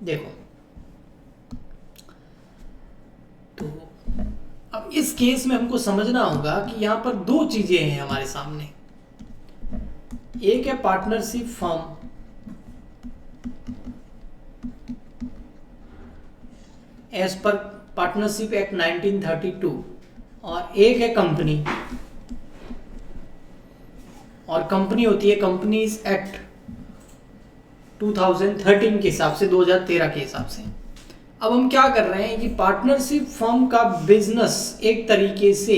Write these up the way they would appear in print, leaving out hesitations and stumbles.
देखो, तो अब इस केस में हमको समझना होगा कि यहाँ पर दो चीजें हैं हमारे सामने। एक है पार्टनरशिप फर्म, एज पर पार्टनरशिप एक्ट 1932, और एक है कंपनी। और कंपनी होती है कंपनीज एक्ट 2013 के हिसाब से, 2013 के हिसाब से। अब हम क्या कर रहे हैं कि पार्टनरशिप फर्म का बिजनेस एक तरीके से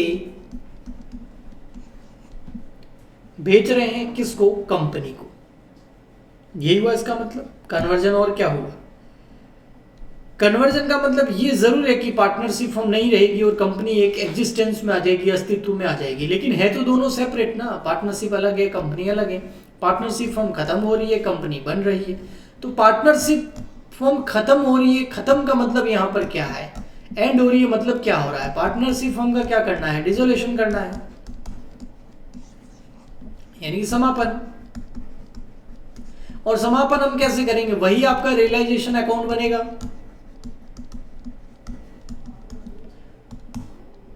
बेच रहे हैं किसको? कंपनी को। यही हुआ इसका मतलब कन्वर्जन। और क्या हुआ? कन्वर्जन का मतलब ये जरूर है कि पार्टनरशिप फर्म नहीं रहेगी और कंपनी एक एग्जिस्टेंस में आ जाएगी, अस्तित्व में आ जाएगी, लेकिन है तो दोनों सेपरेट ना। पार्टनरशिप अलग है, कंपनी अलग है। पार्टनरशिप फर्म खत्म हो रही है, कंपनी बन रही है। तो पार्टनरशिप फर्म खत्म हो रही है, खत्म का मतलब यहाँ पर क्या है? एंड हो रही है, मतलब क्या हो रहा है? पार्टनरशिप फर्म का क्या करना है? डिसोल्यूशन करना है, यानी समापन। और समापन हम कैसे करेंगे? वही आपका रियलाइजेशन अकाउंट बनेगा,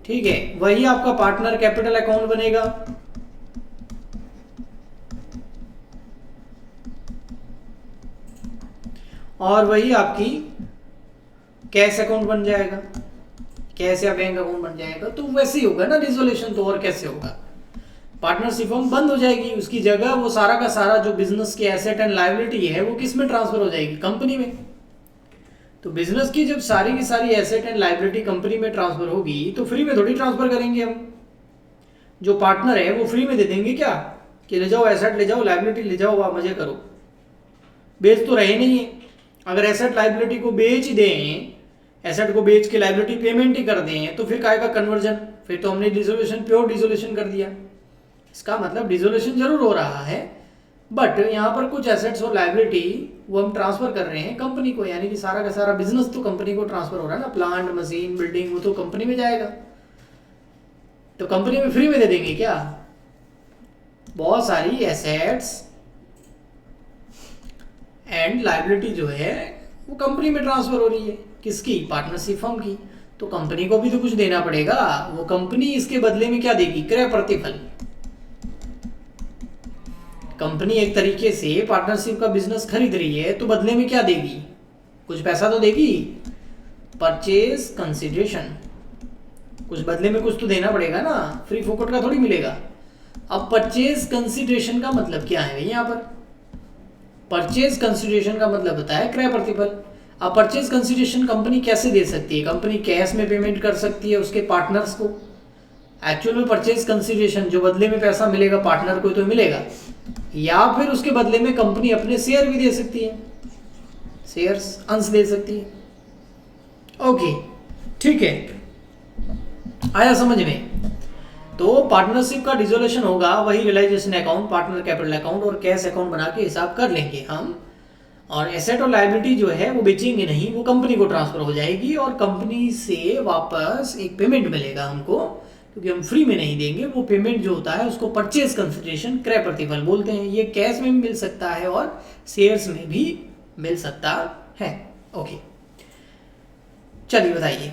ठीक है। वही आपका पार्टनर कैपिटल अकाउंट बनेगा, और वही आपकी कैश अकाउंट बन जाएगा, कैश या बैंक अकाउंट बन जाएगा। तो वैसे ही होगा ना डिसोल्यूशन, तो और कैसे होगा? पार्टनरशिप फर्म बंद हो जाएगी, उसकी जगह वो सारा का सारा जो बिजनेस की एसेट एंड लायबिलिटी है वो किस में ट्रांसफर हो जाएगी? कंपनी में। तो बिजनेस की जब सारी की सारी एसेट एंड लायबिलिटी कंपनी में ट्रांसफर होगी तो फ्री में थोड़ी ट्रांसफर करेंगे हम। जो पार्टनर है वो फ्री में दे देंगे क्या कि ले जाओ एसेट ले जाओ, लायबिलिटी ले जाओ, आप मजे करो। बेच तो रहे नहीं है। अगर एसेट लायबिलिटी को बेच दें, एसेट को बेच के लायबिलिटी पेमेंट ही कर दें, तो फिर काय का कन्वर्जन? फिर तो हमने डिसोल्यूशन, प्योर डिसोल्यूशन कर दिया। इसका मतलब डिसोल्यूशन जरूर हो रहा है, बट यहाँ पर कुछ एसेट्स और लायबिलिटी वो हम ट्रांसफर कर रहे हैं कंपनी को, यानी कि सारा का सारा बिजनेस तो कंपनी को ट्रांसफर हो रहा है ना। प्लांट, मशीन, बिल्डिंग, वो तो कंपनी में जाएगा। तो कंपनी में फ्री में दे देंगे क्या? बहुत सारी एसेट्स एंड लायबिलिटी जो है वो कंपनी में ट्रांसफर हो रही है। किसकी? पार्टनरशिप फर्म की। तो कंपनी को भी तो कुछ देना पड़ेगा। वो कंपनी इसके बदले में क्या देगी? क्रय प्रतिफल। कंपनी एक तरीके से पार्टनरशिप का बिजनेस खरीद रही है, तो बदले में क्या देगी? कुछ पैसा तो देगी, परचेज कंसिडरेशन। कुछ बदले में कुछ तो देना पड़ेगा ना, फ्री फोकट का थोड़ी मिलेगा। अब परचेज कंसिडरेशन का मतलब क्या है भाई? यहाँ पर परचेज कंसिडरेशन का मतलब होता है क्रय प्रतिफल। अब परचेज कंसिडरेशन कंपनी कैसे दे सकती है? कंपनी कैश में पेमेंट कर सकती है उसके पार्टनर्स को। एक्चुअल में परचेज कंसिडरेशन जो बदले में पैसा मिलेगा पार्टनर को तो मिलेगा, या फिर उसके बदले में कंपनी अपने शेयर भी दे सकती है, शेयर्स, अंश दे सकती है। ओके, ठीक है, आया समझ में? तो पार्टनरशिप का डिसोल्यूशन होगा, वही realisation account, partner capital account और कैश अकाउंट बना के हिसाब कर लेंगे हम। और एसेट और लायबिलिटी जो है वो बेचेंगे नहीं, वो कंपनी को ट्रांसफर हो जाएगी और कंपनी से वापस एक पेमेंट मिलेगा हमको, क्योंकि हम फ्री में नहीं देंगे। वो पेमेंट जो होता है उसको परचेज कंसिडरेशन, क्रय प्रतिफल बोलते हैं। ये कैश में भी मिल सकता है और शेयर्स में भी मिल सकता है। ओके, चलिए बताइए,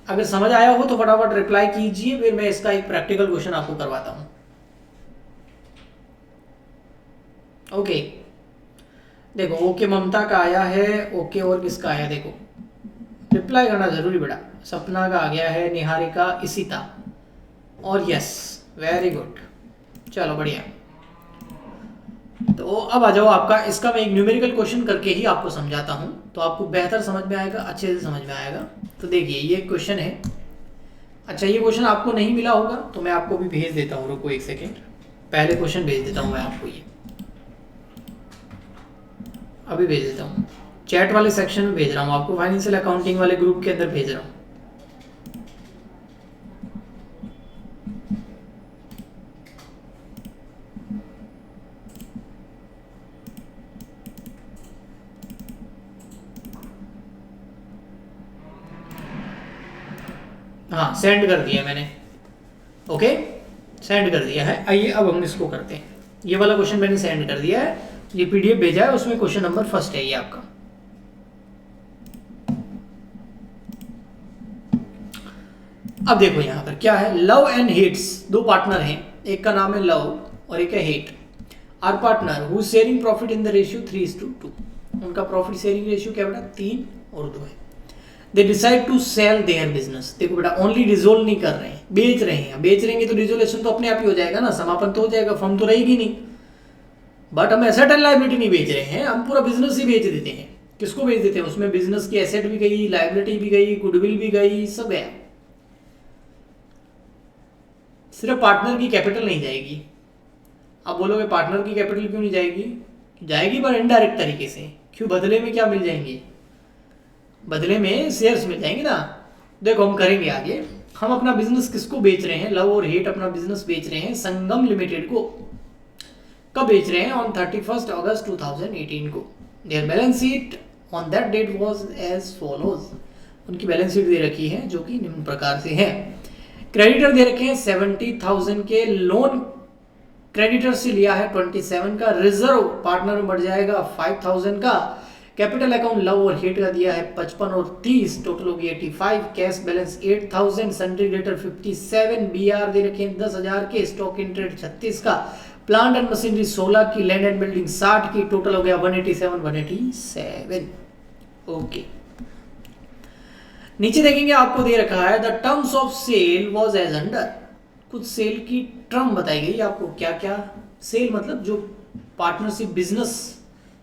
अगर समझ आया हो तो फटाफट रिप्लाई कीजिए, फिर मैं इसका एक प्रैक्टिकल क्वेश्चन आपको करवाता हूं। ओके, देखो, ओके ममता का आया है, ओके और किसका आया? देखो, रिप्लाई करना जरूरी बेटा। सपना का आ गया है, निहारिका, इशिता और यस, वेरी गुड, चलो बढ़िया। तो अब आ जाओ, आपका इसका मैं एक न्यूमेरिकल क्वेश्चन करके ही आपको समझाता हूं, तो आपको बेहतर समझ में आएगा, अच्छे से समझ में आएगा। तो देखिए, ये क्वेश्चन है। अच्छा, ये क्वेश्चन आपको नहीं मिला होगा तो मैं आपको भी भेज देता हूँ, रुको एक सेकेंड, पहले क्वेश्चन भेज देता हूँ मैं आपको। ये अभी भेज देता हूँ, चैट वाले सेक्शन में भेज रहा हूँ आपको, फाइनेंशियल अकाउंटिंग वाले ग्रुप के अंदर भेज रहा हूँ। हाँ, सेंड कर दिया मैंने। ओके, सेंड कर दिया है। आइए अब हम इसको करते हैं। ये वाला क्वेश्चन मैंने सेंड कर दिया है, ये पीडीएफ भेजा है, उसमें क्वेश्चन नंबर फर्स्ट है ये आपका। अब देखो यहाँ पर क्या है, लव एंड हेट्स, दो पार्टनर हैं, एक का नाम है लव और एक है hate, are partner who sharing profit in the ratio 3:2। उनका प्रॉफिट शेयरिंग रेशियो क्या बेटा 3 और 2 है। They decide to sell their business. देखो बेटा ओनली रिजोल्व नहीं कर रहे हैं, बेच रहे हैं। बेच रहेंगे तो रिजोल्यूशन तो अपने आप ही हो जाएगा ना, समापन तो हो जाएगा, फर्म तो रहेगी नहीं। बट हम एसेट एंड लाइबिलिटी नहीं बेच रहे हैं, हम पूरा बिजनेस ही बेच देते हैं। किसको बेच देते हैं, उसमें बिजनेस की एसेट भी गई, लाइबिलिटी भी गई, गुडविल भी गई, सब गया। सिर्फ पार्टनर की कैपिटल नहीं जाएगी। आप बोलोगे पार्टनर की कैपिटल क्यों नहीं जाएगी, जाएगी पर इनडायरेक्ट तरीके से। क्यों, बदले में क्या मिल जाएंगे, बदले में शेयर्स मिल जाएंगे ना। देखो हम करेंगे आगे। हम अपना बिजनेस किसको बेच रहे हैं, लव और हेट अपना बिजनेस बेच रहे हैं संगम लिमिटेड को। कब बेच रहे हैं, ऑन 31 अगस्त 2018 को। Their balance sheet on that date was as follows. उनकी बैलेंस शीट दे रखी है जो कि निम्न प्रकार से है। क्रेडिटर दे रखे हैं 70,000 के, लोन क्रेडिटर से लिया है 27 का, रिजर्व पार्टनर में बढ़ जाएगा 5,000 का, कैपिटल अकाउंट लव और हेट का दिया है 55 और 30, टोटल होगी 85, cash balance 8,000, sundry debtor 57, B R रखे हैं 10,000 के, स्टॉक इन ट्रेड 36 का, प्लांट एंड मशीनरी 16 की, लैंड एंड बिल्डिंग 60 की, टोटल हो गया 187। ओके, नीचे देखेंगे आपको दे रखा है the terms of sale was as under. कुछ सेल की टर्म बताई गई आपको, क्या क्या सेल मतलब जो पार्टनरशिप बिजनेस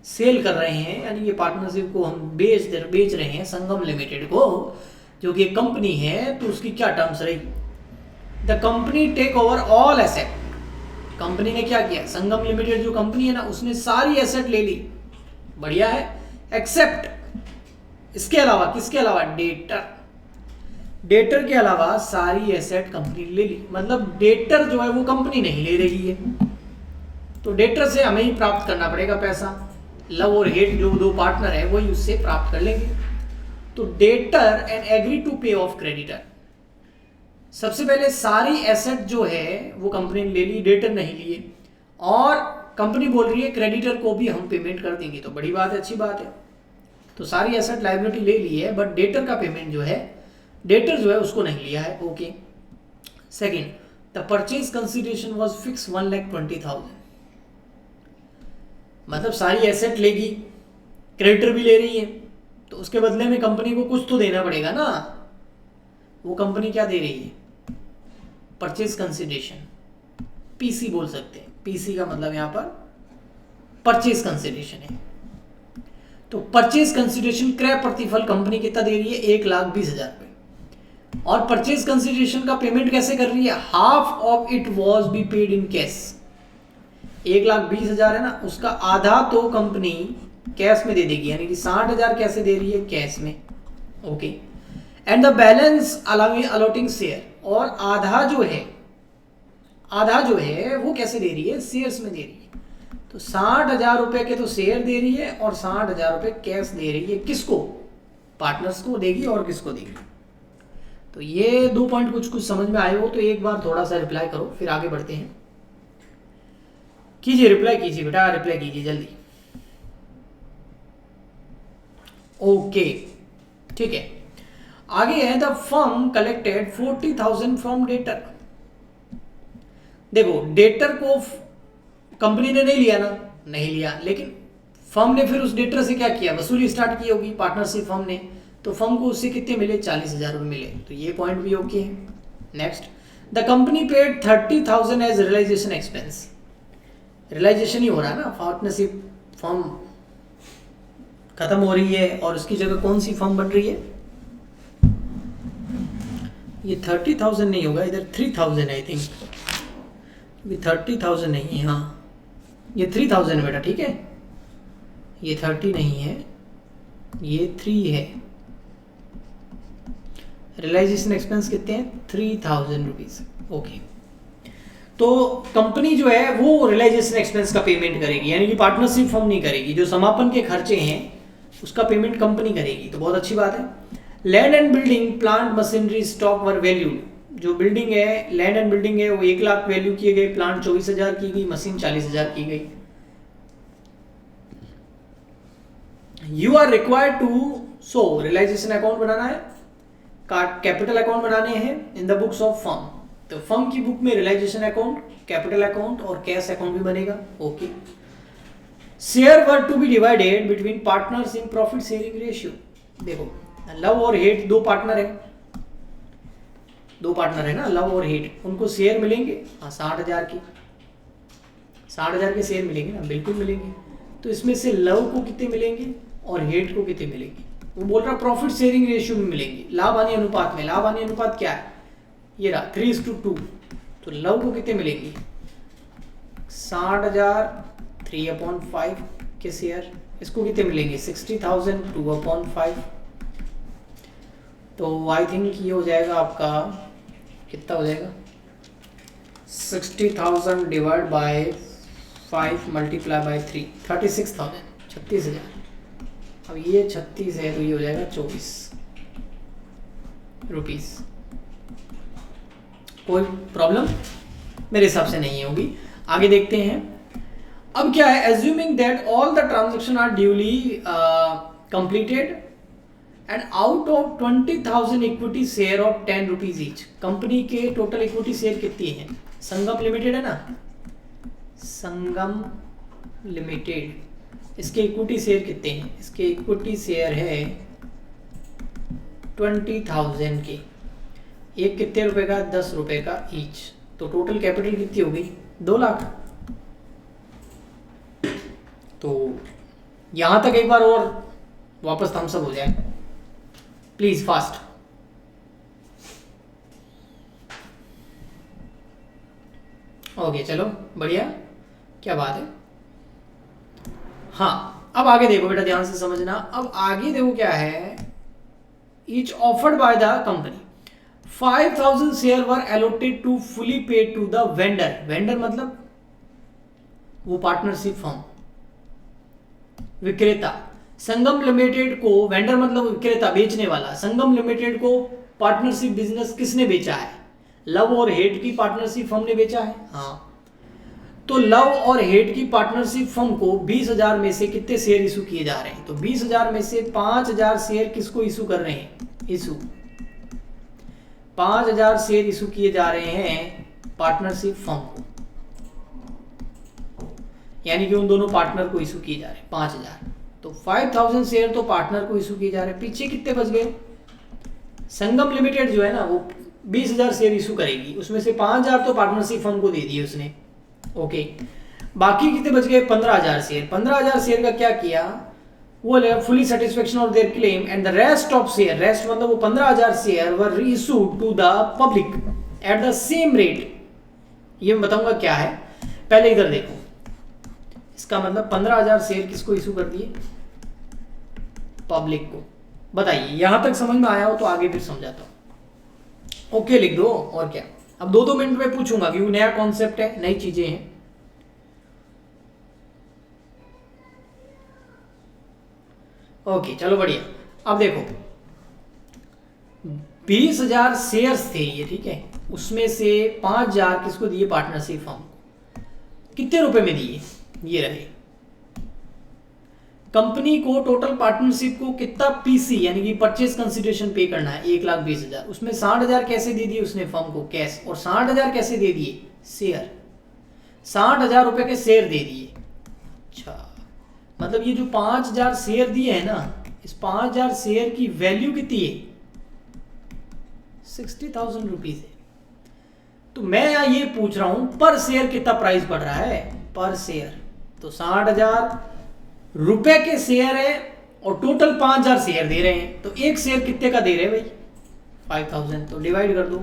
सेल कर रहे हैं, यानी ये पार्टनरशिप को हम बेच रहे हैं संगम लिमिटेड को, जो कि एक कंपनी है, तो उसकी क्या टर्म्स रही। The company take over all asset. Company ने क्या किया, संगम लिमिटेड जो कंपनी है ना, उसने सारी एसेट ले ली, बढ़िया है, एक्सेप्ट इसके अलावा, किसके अलावा, डेटर। डेटर के अलावा सारी एसेट कंपनी ले ली, मतलब डेटर जो है वो कंपनी नहीं ले रही है, तो डेटर से हमें ही प्राप्त करना पड़ेगा पैसा। लव और हेट जो दो पार्टनर है वही उससे प्राप्त कर लेंगे। तो डेटर एंड एग्री टू पे ऑफ क्रेडिटर। सबसे पहले सारी एसेट जो है वो कंपनी ने ले ली, डेटर नहीं लिए, और कंपनी बोल रही है क्रेडिटर को भी हम पेमेंट कर देंगे, तो बड़ी बात है, अच्छी बात है। तो सारी एसेट लायबिलिटी ले ली है, बट डेटर का पेमेंट जो है, डेटर जो है उसको नहीं लिया है। Okay, second, the purchase consideration was fix 1,20,000। मतलब सारी एसेट लेगी, क्रेडिटर भी ले रही है, तो उसके बदले में कंपनी को कुछ तो देना पड़ेगा ना। वो कंपनी क्या दे रही है, परचेज कंसिडरेशन, पीसी बोल सकते हैं। पीसी का मतलब यहाँ पर परचेज कंसिडरेशन है। तो परचेज कंसिडरेशन क्रय प्रतिफल कंपनी कितना दे रही है, 1,20,000 रुपये। और परचेज कंसिडरेशन का पेमेंट कैसे कर रही है, half of it was be paid in cash. 1,20,000 है ना, उसका आधा तो कंपनी कैश में दे देगी, यानी कि 60,000 कैसे दे रही है, कैश में। Okay, and the balance allotting share, और आधा जो है वो कैसे दे रही है, शेयर्स में दे रही है। तो 60,000 रुपए के तो शेयर दे रही है और 60,000 रुपए कैश दे रही है। किसको, पार्टनर्स को देगी, और किसको देगी। तो ये 2 पॉइंट कुछ समझ में आए हो तो एक बार थोड़ा सा रिप्लाई करो, फिर आगे बढ़ते हैं। कीजिए, रिप्लाई कीजिए बेटा, रिप्लाई कीजिए जल्दी। ओके, ठीक है, आगे है the firm collected 40,000 from debtor. देखो डेटर को कंपनी ने नहीं लिया ना, नहीं लिया, लेकिन फर्म ने फिर उस डेटर से क्या किया, वसूली स्टार्ट की होगी पार्टनरशिप फर्म ने, तो फर्म को उससे कितने मिले, 40,000 रुपये मिले, तो ये पॉइंट भी ओके है। Next, the company paid 30,000 as realisation expense. Realisation ही हो रहा है ना, पार्टनरशिप फर्म खत्म हो रही है और उसकी जगह कौन सी फर्म बन रही है। ये 30,000 नहीं होगा, इधर 3,000 आई थिंक, 30,000 नहीं है, हाँ ये 3,000 बेटा, ठीक है, ये 30 नहीं है, ये 3 है। रियलाइजेशन एक्सपेंस कितने हैं, 3,000 रुपीज। ओके, तो कंपनी जो है वो रियलाइजेशन एक्सपेंस का पेमेंट करेगी, यानी कि पार्टनरशिप फर्म नहीं करेगी। जो समापन के खर्चे हैं उसका पेमेंट कंपनी करेगी, तो बहुत अच्छी बात है। Land and building, plant, machinery, stock were valued. जो बिल्डिंग है, लैंड एंड बिल्डिंग है, वो 1,00,000 वैल्यू किए गए, प्लांट 24,000 की गई, मशीन 40,000 की गई। You are required to show, realisation account बनाना है, कैपिटल अकाउंट बनाने हैं in the books of firm, तो फर्म की बुक में रियलाइजेशन अकाउंट, कैपिटल अकाउंट और कैश अकाउंट भी बनेगा। Okay. Share were to be divided between partners in profit sharing ratio. देखो लव और हेट दो पार्टनर है, दो पार्टनर है ना, लव और हेट, उनको शेयर मिलेंगे। हाँ 60,000 की, 60,000 के शेयर मिलेंगे ना, बिल्कुल मिलेंगे। तो इसमें से लव को कितने मिलेंगे और हेट को कितने मिलेंगे? वो बोल रहा प्रॉफिट शेयरिंग रेशियो में मिलेंगे, लाभ हानि अनुपात में। लाभ हानि अनुपात क्या है? ये रहा 3:2। तो लव को कितने मिलेंगे? 60,000 3/5 के शेयर। इसको कितने मिलेंगे? 60,000 2/5। तो आई थिंक ये हो जाएगा आपका, कितना हो जाएगा? 60,000 डिवाइड बाय 5 मल्टीप्लाई बाय 3, 36,000, 36,000। अब ये 36 है तो ये हो जाएगा 24 रुपीज। कोई प्रॉब्लम मेरे हिसाब से नहीं होगी। आगे देखते हैं। अब क्या है, assuming that all the transaction are duly completed and out of 20,000 equity share of 10 rupees each. Company के टोटल इक्विटी शेयर कितनी है? संगम लिमिटेड है ना, संगम लिमिटेड, इसके इक्विटी शेयर कितने हैं? इसके इक्विटी शेयर है 20,000 के, एक कितने रुपए का? 10 रुपए का ईच। तो टोटल कैपिटल कितनी हो गई? 2 लाख। तो यहां तक एक बार और वापस थम्स अप हो जाए प्लीज, फास्ट। ओके चलो बढ़िया, क्या बात है। हाँ अब आगे देखो बेटा, ध्यान से समझना। अब आगे देखो क्या है, each offered by the company 5,000 share were allotted to fully paid to the vendor. Vendor मतलब वो पार्टनरशिप फर्म, विक्रेता। संगम लिमिटेड को, वेंडर मतलब विक्रेता, बेचने वाला। संगम लिमिटेड को पार्टनरशिप बिजनेस किसने बेचा है? लव और हेट की पार्टनरशिप फर्म ने बेचा है। हाँ, तो लव और हेट की पार्टनरशिप फर्म को 20,000 में से कितने शेयर इशू किए जा रहे हैं? तो 20,000 में से 5,000 शेयर किसको इशू कर रहे हैं? इशू 5,000 शेयर इशू किए जा रहे हैं पार्टनरशिप फर्म को, यानी कि उन दोनों पार्टनर को इशू किए जा रहे हैं 5,000। तो 5,000 शेयर तो पार्टनर को इशू किए जा रहे हैं। पीछे कितने बच गए? संगम लिमिटेड जो है ना वो 20,000 शेयर इशू करेगी, उसमें से 5,000 तो पार्टनरशिप फर्म को दे दिए उसने। ओके, बाकी कितने बच गए? 15,000 शेयर। 15,000 शेयर का क्या किया? वो fully satisfaction of their claim and the rest of share, rest मतलब वो 15,000 share were reissued to the public at the same rate. ये मैं बताऊंगा क्या है, पहले इधर देखो। इसका मतलब 15,000 शेयर किसको इशू कर दिए? पब्लिक को। बताइए, यहां तक समझ में आया हो तो आगे फिर समझाता हूं। ओके लिख दो, और क्या। अब 2-2 मिनट में पूछूंगा क्योंकि नया कॉन्सेप्ट है, नई चीजें हैं। ओके चलो बढ़िया। अब देखो 20,000 शेयर्स थे ये, ठीक है, उसमें से 5,000 किसको दिए? पार्टनरशिप फर्म को। कितने रुपए में दिए? ये रहे। कंपनी को टोटल पार्टनरशिप को कितना पीसी यानी कि परचेज कंसिडरेशन पे करना है? 1,20,000। उसमें 60,000 कैसे दे दिए उसने फर्म को? कैश। और 60,000 कैसे दे दिए? शेयर। 60,000 रुपए के शेयर दे दिए। अच्छा, मतलब ये जो 5,000 शेयर दिए है ना, इस 5,000 शेयर की वैल्यू कितनी है? 60,000 रुपीज है। तो मैं ये पूछ रहा हूं पर शेयर कितना प्राइस बढ़ रहा है? पर शेयर। तो 60,000 रुपए के शेयर है और टोटल 5,000 शेयर दे रहे हैं, तो एक शेयर कितने का दे रहे हैं भाई? 5,000। तो डिवाइड कर दो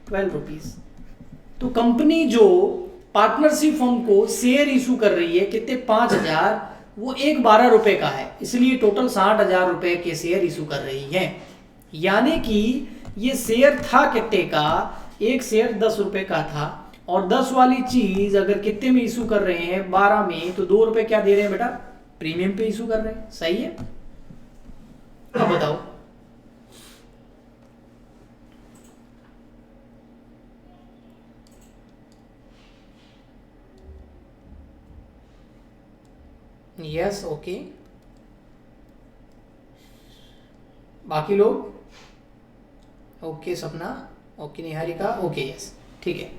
12 रुपीज। तो कंपनी जो पार्टनरशिप फर्म को शेयर इशू कर रही है कितने? 5,000, वो एक 12 रुपए का है, इसलिए टोटल 60,000 रुपए के शेयर इशू कर रही है। यानी कि ये शेयर था कितने का? एक शेयर 10 रुपए का था, और 10 वाली चीज अगर कितने में इशू कर रहे हैं? 12 में, तो 2 रुपए क्या दे रहे हैं बेटा? प्रीमियम पे इशू कर रहे हैं। सही है। अब बताओ, यस ओके। बाकी लोग ओके सपना, ओके निहारिका, ओके यस, ठीक है।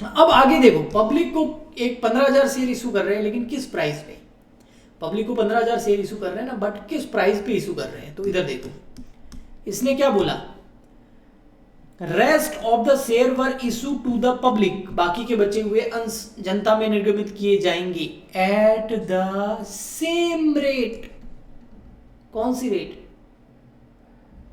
अब आगे देखो, पब्लिक को एक 15,000 शेयर इशू कर रहे हैं, लेकिन किस प्राइस पे? पब्लिक को 15,000 शेयर इशू कर रहे हैं ना, बट किस प्राइस पे इशू कर रहे हैं? तो इधर देखो, इसने क्या बोला, rest of the share were issue to the public, बाकी के बचे हुए अंश जनता में निर्गमित किए जाएंगे एट द सेम रेट। कौन सी रेट?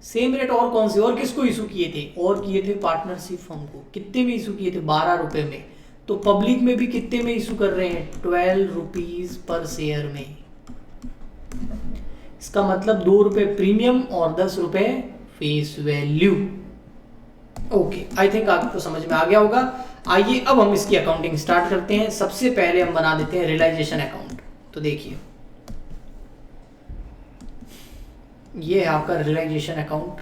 Same rate. और कौन सी? और किसको इशू किए थे? और किए थे पार्टनरशिप फर्म को। कितने में इशू किए थे? 12 रुपए में। तो पब्लिक में भी कितने में इशू कर रहे हैं? 12 रुपीज पर शेयर में। इसका मतलब 2 रुपए प्रीमियम और 10 रुपए face value. Okay, I think आपको समझ में आ गया होगा। आइए अब हम इसकी अकाउंटिंग स्टार्ट करते हैं। सबसे पहले हम बना देते हैं रियलाइजेशन अकाउंट। तो देखिए, ये है आपका रियलाइजेशन अकाउंट।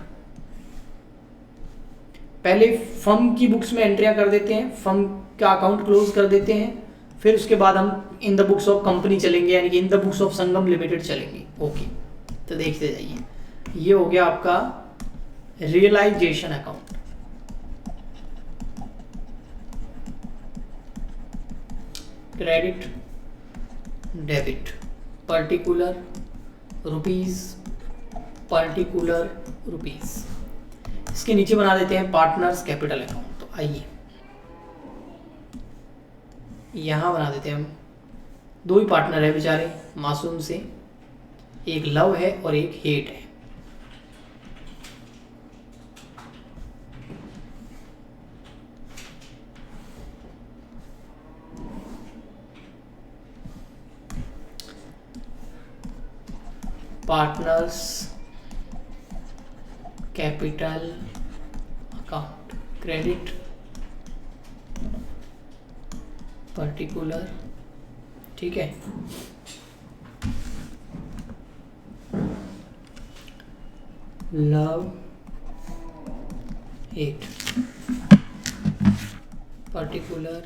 पहले फर्म की बुक्स में एंट्रियां कर देते हैं, फर्म का अकाउंट क्लोज कर देते हैं, फिर उसके बाद हम in the books of company चलेंगे, यानी कि in the books of Sangam limited चलेंगे। ओके, तो देखते जाइए। ये हो गया आपका realisation account. Credit, debit, particular rupees, particular rupees. इसके नीचे बना देते हैं पार्टनर्स कैपिटल अकाउंट। तो आइए यहां बना देते हैं हम। 2 ही पार्टनर है बेचारे मासूम से, एक लव है और एक हेट है। Partners capital account, credit, particular, ठीक है। Love, hate, particular,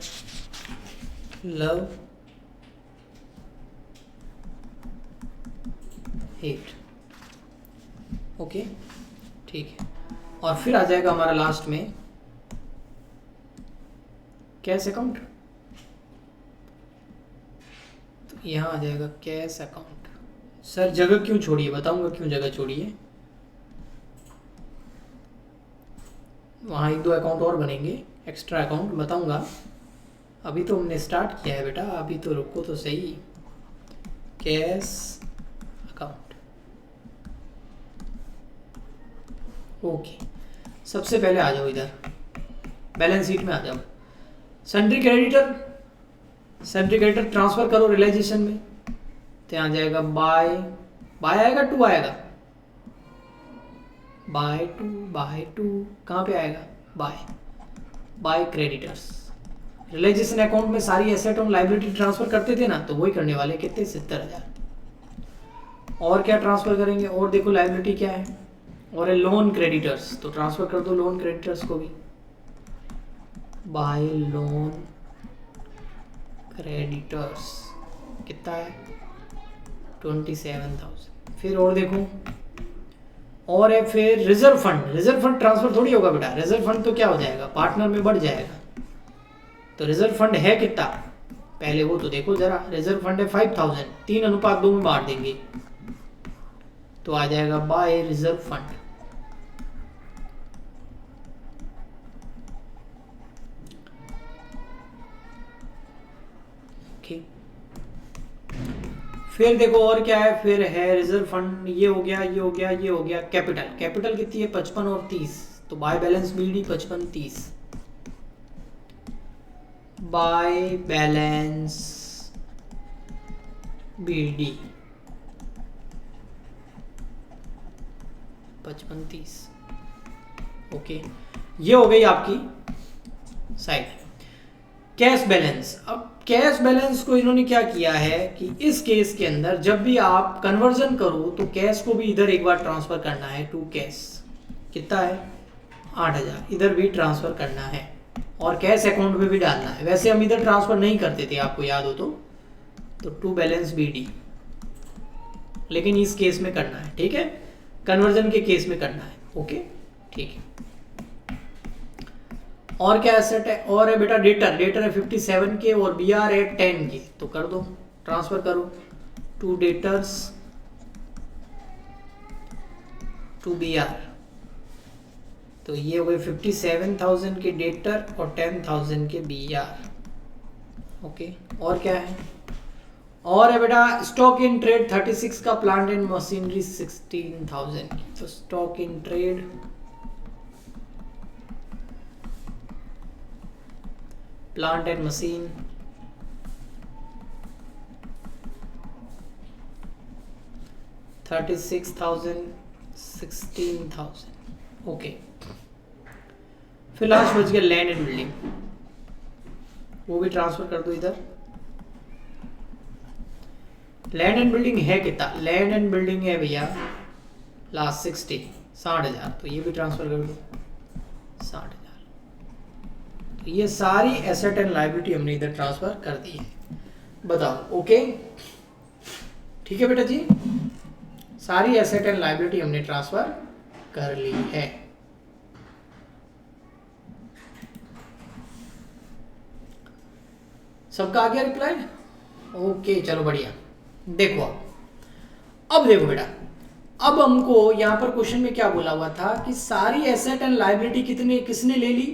love, hate. Okay, ठीक है। और फिर आ जाएगा हमारा लास्ट में कैश अकाउंट। तो यहाँ आ जाएगा कैश अकाउंट। सर जगह क्यों छोड़ी है? बताऊंगा क्यों जगह छोड़ी है। वहाँ 1-2 अकाउंट और बनेंगे, एक्स्ट्रा अकाउंट बताऊंगा। अभी तो हमने स्टार्ट किया है बेटा, अभी तो रुको तो सही। Cash account, okay. सबसे पहले आ जाओ इधर, बैलेंस शीट में आ जाओ। Sundry creditor, sundry creditor transfer करो रियलाइजेशन में। तो यहाँ जाएगा बाय, बाय आएगा, टू आएगा, बाय टू, बाय टू, कहाँ पे आएगा? By, by creditors. Realisation account में सारी एसेट और लाइबिलिटी ट्रांसफर करते थे ना, तो वही करने वाले। कितने? 70,000। और क्या ट्रांसफर करेंगे? और देखो लाइबिलिटी क्या है, और है लोन क्रेडिटर्स। तो ट्रांसफर कर दो लोन क्रेडिटर्स को भी, बाय लोन क्रेडिटर्स। कितना है? 27,000। फिर और देखो, और है फिर reserve fund. Reserve fund transfer थोड़ी होगा बेटा, रिजर्व फंड तो क्या हो जाएगा? पार्टनर में बढ़ जाएगा। तो रिजर्व फंड है कितना? पहले वो तो देखो जरा। रिजर्व फंड है 5,000, 3:2 में बांट देंगे तो आ जाएगा बाय रिजर्व फंड। फिर देखो और क्या है, फिर है रिजर्व फंड। ये हो गया, ये हो गया, ये हो गया। कैपिटल, कैपिटल कितनी है? 55 और 30। तो by balance BD 55 30, by balance BD 55 30। Okay, ये हो गई आपकी साइड। Cash balance. अब कैश बैलेंस को इन्होंने क्या किया है कि इस केस के अंदर जब भी आप कन्वर्जन करो तो कैश को भी इधर एक बार ट्रांसफर करना है टू कैश। कितना है? 8,000 इधर भी ट्रांसफर करना है और कैश अकाउंट में भी डालना है। वैसे हम इधर ट्रांसफर नहीं करते थे, आपको याद हो तो टू बैलेंस बीडी, लेकिन इस केस में करना है, ठीक है, कन्वर्जन के केस में करना है। ओके, ठीक है। और क्या एसेट है? और है बेटा डेटर। डेटर है 57 के और बी आर है 10 के, तो कर दो, ट्रांसफर करो to debtors to B R. तो ये हो गए 57,000 के डेटर और 10,000 के बी आर। ओके, और क्या है? और है बेटा स्टॉक इन ट्रेड 36 का, प्लांट एंड मशीनरी 16,000 की। तो stock in trade plant and machine 36,000 16,000। Okay, फिर लास्ट बच गया लैंड एंड बिल्डिंग, वो भी ट्रांसफर कर दो इधर। लैंड एंड बिल्डिंग है कितना? लैंड एंड बिल्डिंग है भैया लास्ट 60,000, तो ये भी ट्रांसफर कर दो 60,000। तो ये सारी एसेट एंड लायबिलिटी हमने इधर ट्रांसफर कर दी है। बताओ ओके, ठीक है बेटा जी, सारी एसेट एंड लायबिलिटी हमने ट्रांसफर कर ली है। सबका आ गया रिप्लाई? ओके चलो बढ़िया। देखो अब देखो बेटा, अब हमको यहां पर क्वेश्चन में क्या बोला हुआ था कि सारी एसेट एंड लायबिलिटी किसने ले ली?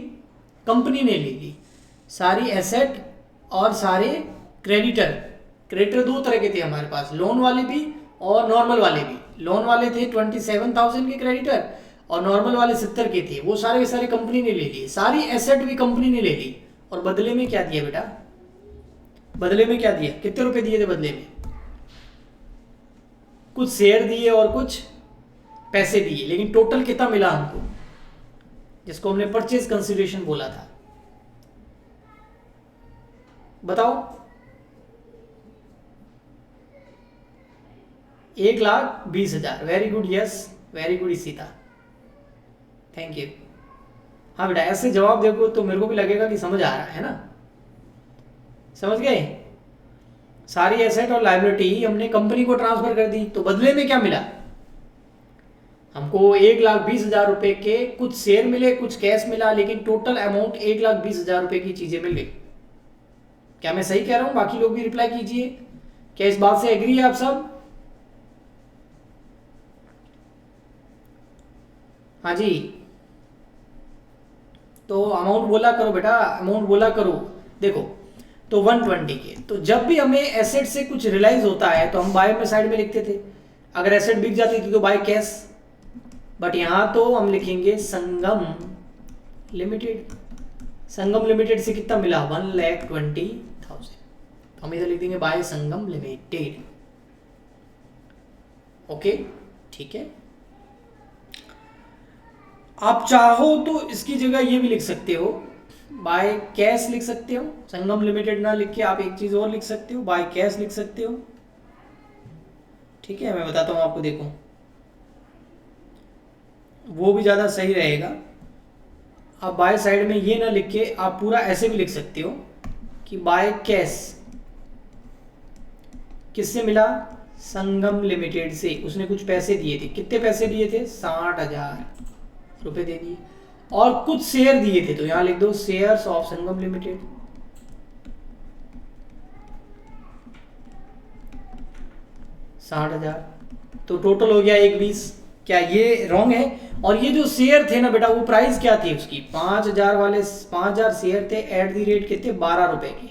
कंपनी ने ले ली। सारी एसेट और सारे क्रेडिटर। क्रेडिटर दो तरह के थे हमारे पास, लोन वाले भी और नॉर्मल वाले भी। लोन वाले थे 27,000 के क्रेडिटर और नॉर्मल वाले 70 के थे। वो सारे के सारे कंपनी ने ले लिए। सारी एसेट भी कंपनी ने ले ली और बदले में क्या दिया बेटा? बदले में क्या दिया? कितने रुपए दिए थे बदले में? कुछ शेयर दिए और कुछ पैसे दिए, लेकिन टोटल कितना मिला हमको, जिसको हमने परचेज कंसिडरेशन बोला था? बताओ। 1,20,000। Very good, yes very good Ishita, thank you. हाँ बेटा, ऐसे जवाब देखो तो मेरे को भी लगेगा कि समझ आ रहा है ना। समझ गए? सारी एसेट और लायबिलिटी हमने कंपनी को ट्रांसफर कर दी, तो बदले में क्या मिला हमको? 1,20,000 रुपए के कुछ शेयर मिले, कुछ कैश मिला, लेकिन टोटल अमाउंट 1,20,000 रुपए की चीजें मिल गई। क्या मैं सही कह रहा हूं? बाकी लोग भी रिप्लाई कीजिए। क्या इस बात से एग्री है आप सब? हाँ जी, तो अमाउंट बोला करो बेटा, अमाउंट बोला करो। देखो तो 120 के, तो जब भी हमें एसेट से कुछ रियलाइज होता है तो हम बाय में साइड में लिखते थे। अगर एसेट बिक जाती थी तो बाय कैश, बट यहां तो हम लिखेंगे संगम लिमिटेड। संगम लिमिटेड से कितना मिला? 1,20,000। हम इधर लिख देंगे बाय संगम लिमिटेड। ओके ठीक है। आप चाहो तो इसकी जगह ये भी लिख सकते हो, बाय कैश लिख सकते हो। संगम लिमिटेड ना लिख के आप एक चीज और लिख सकते हो, बाय कैश लिख सकते हो। ठीक है, मैं बताता हूं आपको, देखो वो भी ज्यादा सही रहेगा। आप बाय साइड में ये ना लिख के आप पूरा ऐसे भी लिख सकते हो कि बाय कैश किससे मिला? संगम लिमिटेड से। उसने कुछ पैसे दिए थे। कितने पैसे दिए थे? 60,000 रुपए दे दिए और कुछ शेयर दिए थे, तो यहां लिख दो शेयर्स ऑफ संगम लिमिटेड। $60,000, तो टोटल हो गया 1,20,000। क्या ये रॉन्ग है? और ये जो शेयर थे ना बेटा, वो प्राइस क्या थी उसकी? 5,000 वाले 5,000 शेयर थे एट दी रेट कितने? 12 रुपए के।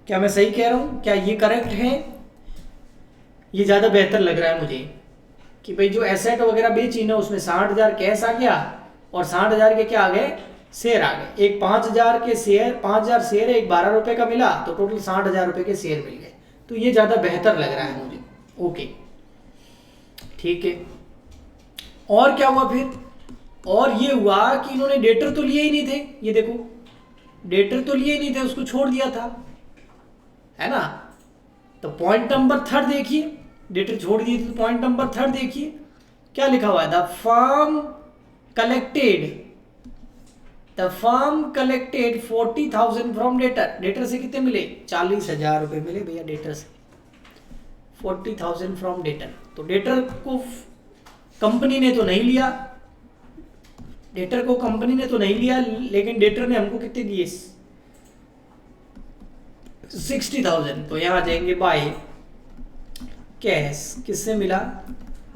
क्या मैं सही कह रहा हूं? क्या ये करेक्ट है? ये ज्यादा बेहतर लग रहा है मुझे कि भाई जो एसेट वगैरह बेची ना, उसमें 60,000 कैश आ गया और 60,000 के क्या आ गए? शेयर आ गए। एक 5,000 के शेयर, 5,000 शेयर है, एक 12 रुपए का मिला, तो टोटल 60,000 रुपए के शेयर मिल गए। तो ये ज्यादा बेहतर लग रहा है मुझे। ओके ठीक है। और क्या हुआ फिर? और ये हुआ कि इन्होंने डेटर तो लिए ही नहीं थे। ये देखो, डेटर तो लिए ही नहीं थे, उसको छोड़ दिया था, है ना। तो पॉइंट नंबर 3 देखिए, डेटर छोड़ दिए थे, तो पॉइंट नंबर 3 देखिए क्या लिखा हुआ है? The firm collected 40,000 from debtor. Debtor से कितने मिले? 40,000 रुपए मिले भैया डेटर से। 40,000 फ्रॉम डेटर। तो डेटर को कंपनी ने तो नहीं लिया, डेटर को कंपनी ने तो नहीं लिया, लेकिन डेटर ने हमको कितने दिए, 60,000। तो यहाँ आ जाएंगे बाय कैश, किससे मिला,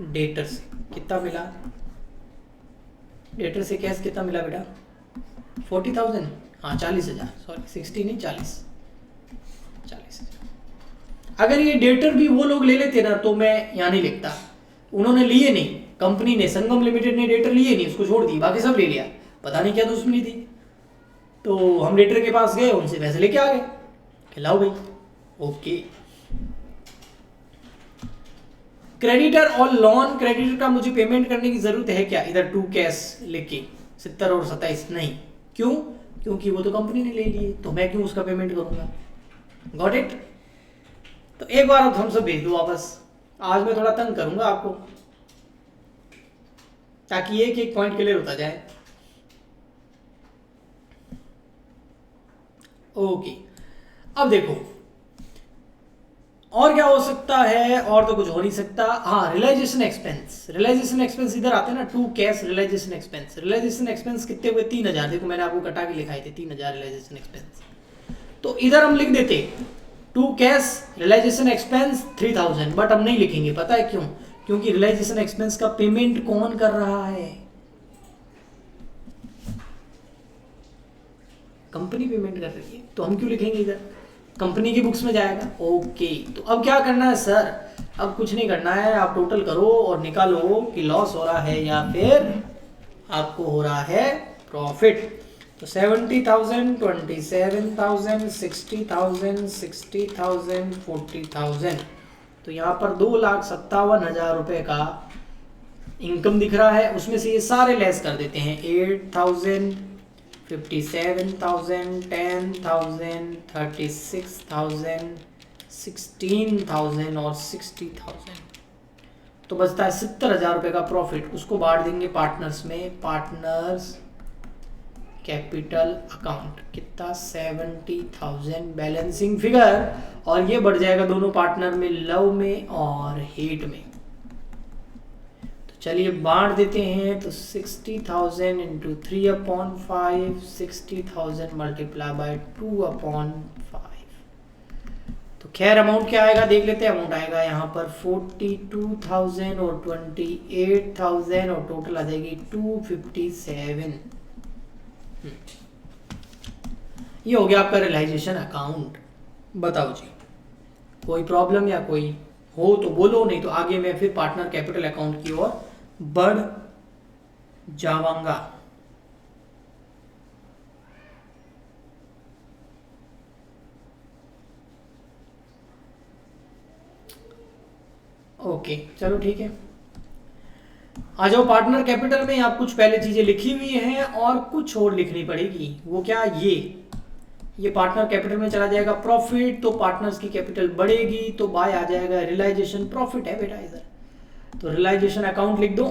डेटर से। कितना मिला, डेटर से कैश कितना मिला बेटा, 40,000, हाँ 40,000, सॉरी 60 नहीं 40,000। अगर ये डेटर भी वो लोग ले लेते ना तो मैं यहाँ नहीं लिखता, उन्होंने लिए नहीं, कंपनी ने, संगम लिमिटेड ने डेटर लिए नहीं, उसको छोड़ दी, बाकी सब ले लिया, पता नहीं क्या दुश्मनी थी। तो हम डेटर के पास गए, उनसे पैसे लेके आ गए, खिलाओ भाई, ओके। क्रेडिटर और लॉन क्रेडिटर का मुझे पेमेंट करने की जरूरत है क्या, इधर टू कैश लिख के 70 और 27 नहीं, क्यों, क्योंकि वो तो कंपनी ने ले लिए, तो मैं क्यों उसका पेमेंट करूंगा। Got it. तो एक बार अब हम सब भेज दो वापस, आज मैं थोड़ा तंग करूंगा आपको ताकि एक एक पॉइंट क्लियर होता जाए। ओके, अब देखो और क्या हो सकता है, और तो कुछ हो नहीं सकता। हाँ, रियलाइजेशन एक्सपेंस, रियलाइजेशन एक्सपेंस इधर आते हैं ना, to cash realisation expense. Realisation expense कितने हुए, 3,000, देखो मैंने आपको कटा के लिखाए थे 3,000 रियलाइजेशन एक्सपेंस। तो इधर हम लिख देते to cash realisation expense 3,000, but हम नहीं लिखेंगे, पता है क्यों, क्योंकि रियलाइजेशन एक्सपेंस का पेमेंट कौन कर रहा है, कंपनी पेमेंट कर रही है, तो हम क्यों लिखेंगे, इधर कंपनी की बुक्स में जाएगा। ओके, तो अब क्या करना है सर, अब कुछ नहीं करना है, आप टोटल करो और निकालो कि लॉस हो रहा है या फिर आपको हो रहा है प्रॉफिट। तो 70,000, 27,000, 60,000, 60,000, 40,000, तो यहाँ पर 2,57,000 रुपए का इनकम दिख रहा है, उसमें से ये सारे लेस कर देते हैं, 8,000, 57,000, 10,000, 36,000, 16,000 और 60,000, तो बचता है 70,000 रुपए का प्रॉफिट। उसको बांट देंगे पार्टनर्स में, पार्टनर्स कैपिटल अकाउंट, कितना 70,000 बैलेंसिंग फिगर, और ये बढ़ जाएगा दोनों पार्टनर में, लव में और हेट में। चलिए बांट देते हैं, तो 60,000 इंटू 3/5, 60,000 मल्टीप्लाई बाय 2/5। तो खैर अमाउंट क्या आएगा देख लेते हैं, अमाउंट आएगा यहाँ पर 42,000 और 28,000 और टोटल आ जाएगी 257। ये हो गया आपका रियलाइजेशन अकाउंट। बताओ जी, कोई प्रॉब्लम या कोई हो तो बोलो, नहीं तो आगे मैं फिर पार्टनर कैपिटल अकाउंट की ओर बढ़ जाऊंगा। ओके चलो ठीक है, आ जाओ पार्टनर कैपिटल में। आप कुछ पहले चीजें लिखी हुई हैं और कुछ और लिखनी पड़ेगी, वो क्या, ये पार्टनर कैपिटल में चला जाएगा प्रॉफिट, तो पार्टनर्स की कैपिटल बढ़ेगी, तो बाय आ जाएगा रियलाइजेशन प्रॉफिट है बेटा इधर, तो रियलाइजेशन अकाउंट लिख दो।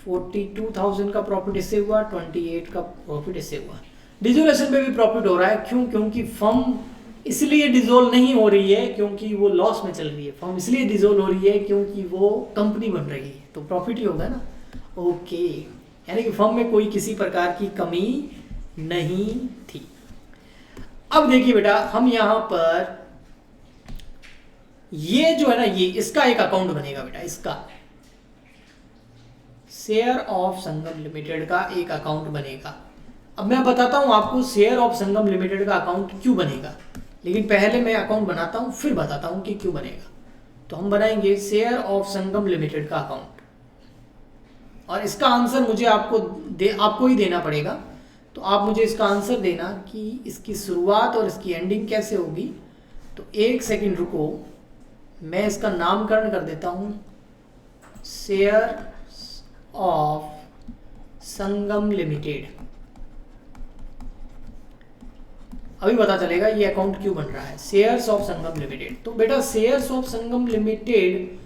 42,000 का प्रॉफिट इससे हुआ, 28 का प्रॉफिट इससे हुआ। डिसोल्यूशन में भी प्रॉफिट हो रहा है, क्यों, क्योंकि फर्म इसलिए डिसोल्व नहीं हो रही है क्योंकि वो लॉस में चल रही है, फर्म इसलिए डिसोल्व हो रही है क्योंकि वो कंपनी बन रही है, तो प्रॉफिट ही होगा ना। ओके, यानी कि फर्म में कोई किसी प्रकार की कमी नहीं थी। अब देखिए बेटा, हम यहां पर ये जो है ना, ये इसका एक अकाउंट बनेगा बेटा, इसका शेयर ऑफ संगम लिमिटेड का एक अकाउंट बनेगा। अब मैं बताता हूं आपको शेयर ऑफ संगम लिमिटेड का अकाउंट क्यों बनेगा, लेकिन पहले मैं अकाउंट बनाता हूं फिर बताता हूं कि क्यों बनेगा। तो हम बनाएंगे शेयर ऑफ संगम लिमिटेड का अकाउंट, और इसका आंसर मुझे आपको ही देना पड़ेगा। तो आप मुझे इसका आंसर देना कि इसकी शुरुआत और इसकी एंडिंग कैसे होगी। तो एक सेकंड रुको, मैं इसका नामकरण कर देता हूं, शेयर ऑफ संगम लिमिटेड। अभी पता चलेगा ये अकाउंट क्यों बन रहा है, शेयर्स ऑफ संगम लिमिटेड। तो बेटा शेयर्स ऑफ संगम लिमिटेड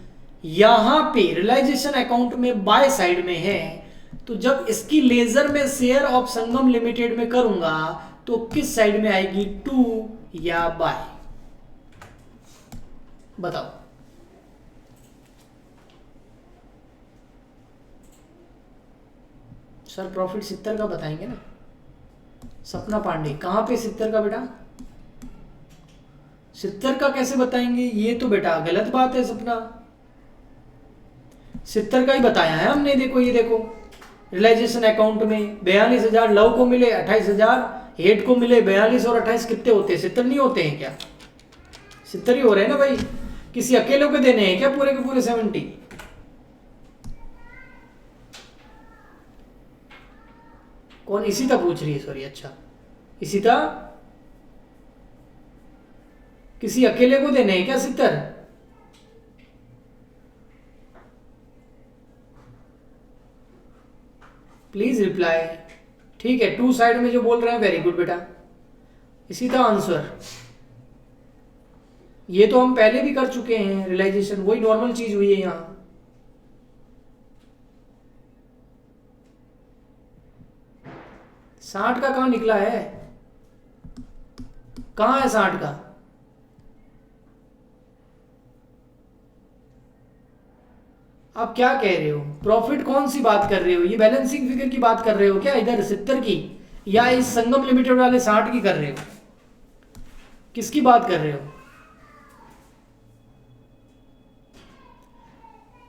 यहां पे रियलाइजेशन अकाउंट में बाय साइड में है, तो जब इसकी लेजर में शेयर ऑफ संगम लिमिटेड में करूंगा तो किस साइड में आएगी, टू या बाय, बताओ। सर प्रॉफिट 70 का बताएंगे ना। सपना पांडे कहाँ पे 70 का बेटा? 70 का कैसे बताएंगे? ये तो बेटा गलत बात है सपना। 70 का ही बताया है हमने। देखो ये देखो रियलाइजेशन अकाउंट में 42,000 लव को मिले, 28,000 हेड को मिले। 42 और 28 कितने होते हैं? 70 नहीं होते हैं क्या? 70 ही हो रहे हैं ना भाई। किसी अकेले को देने हैं क्या पूरे के पूरे 70? कौन? इशिता पूछ रही है, सॉरी। अच्छा इशिता, किसी अकेले को देने हैं क्या 70? Please reply. ठीक है, 2 साइड में जो बोल रहे हैं, वेरी गुड बेटा। इशिता आंसर। ये तो हम पहले भी कर चुके हैं रियलाइजेशन, वही नॉर्मल चीज हुई है यहां। साठ का कहां निकला है? कहां है 60 का? आप क्या कह रहे हो? प्रॉफिट कौन सी बात कर रहे हो? ये बैलेंसिंग फिगर की बात कर रहे हो क्या इधर 70 की, या इस संगम लिमिटेड वाले 60 की कर रहे हो? किसकी बात कर रहे हो?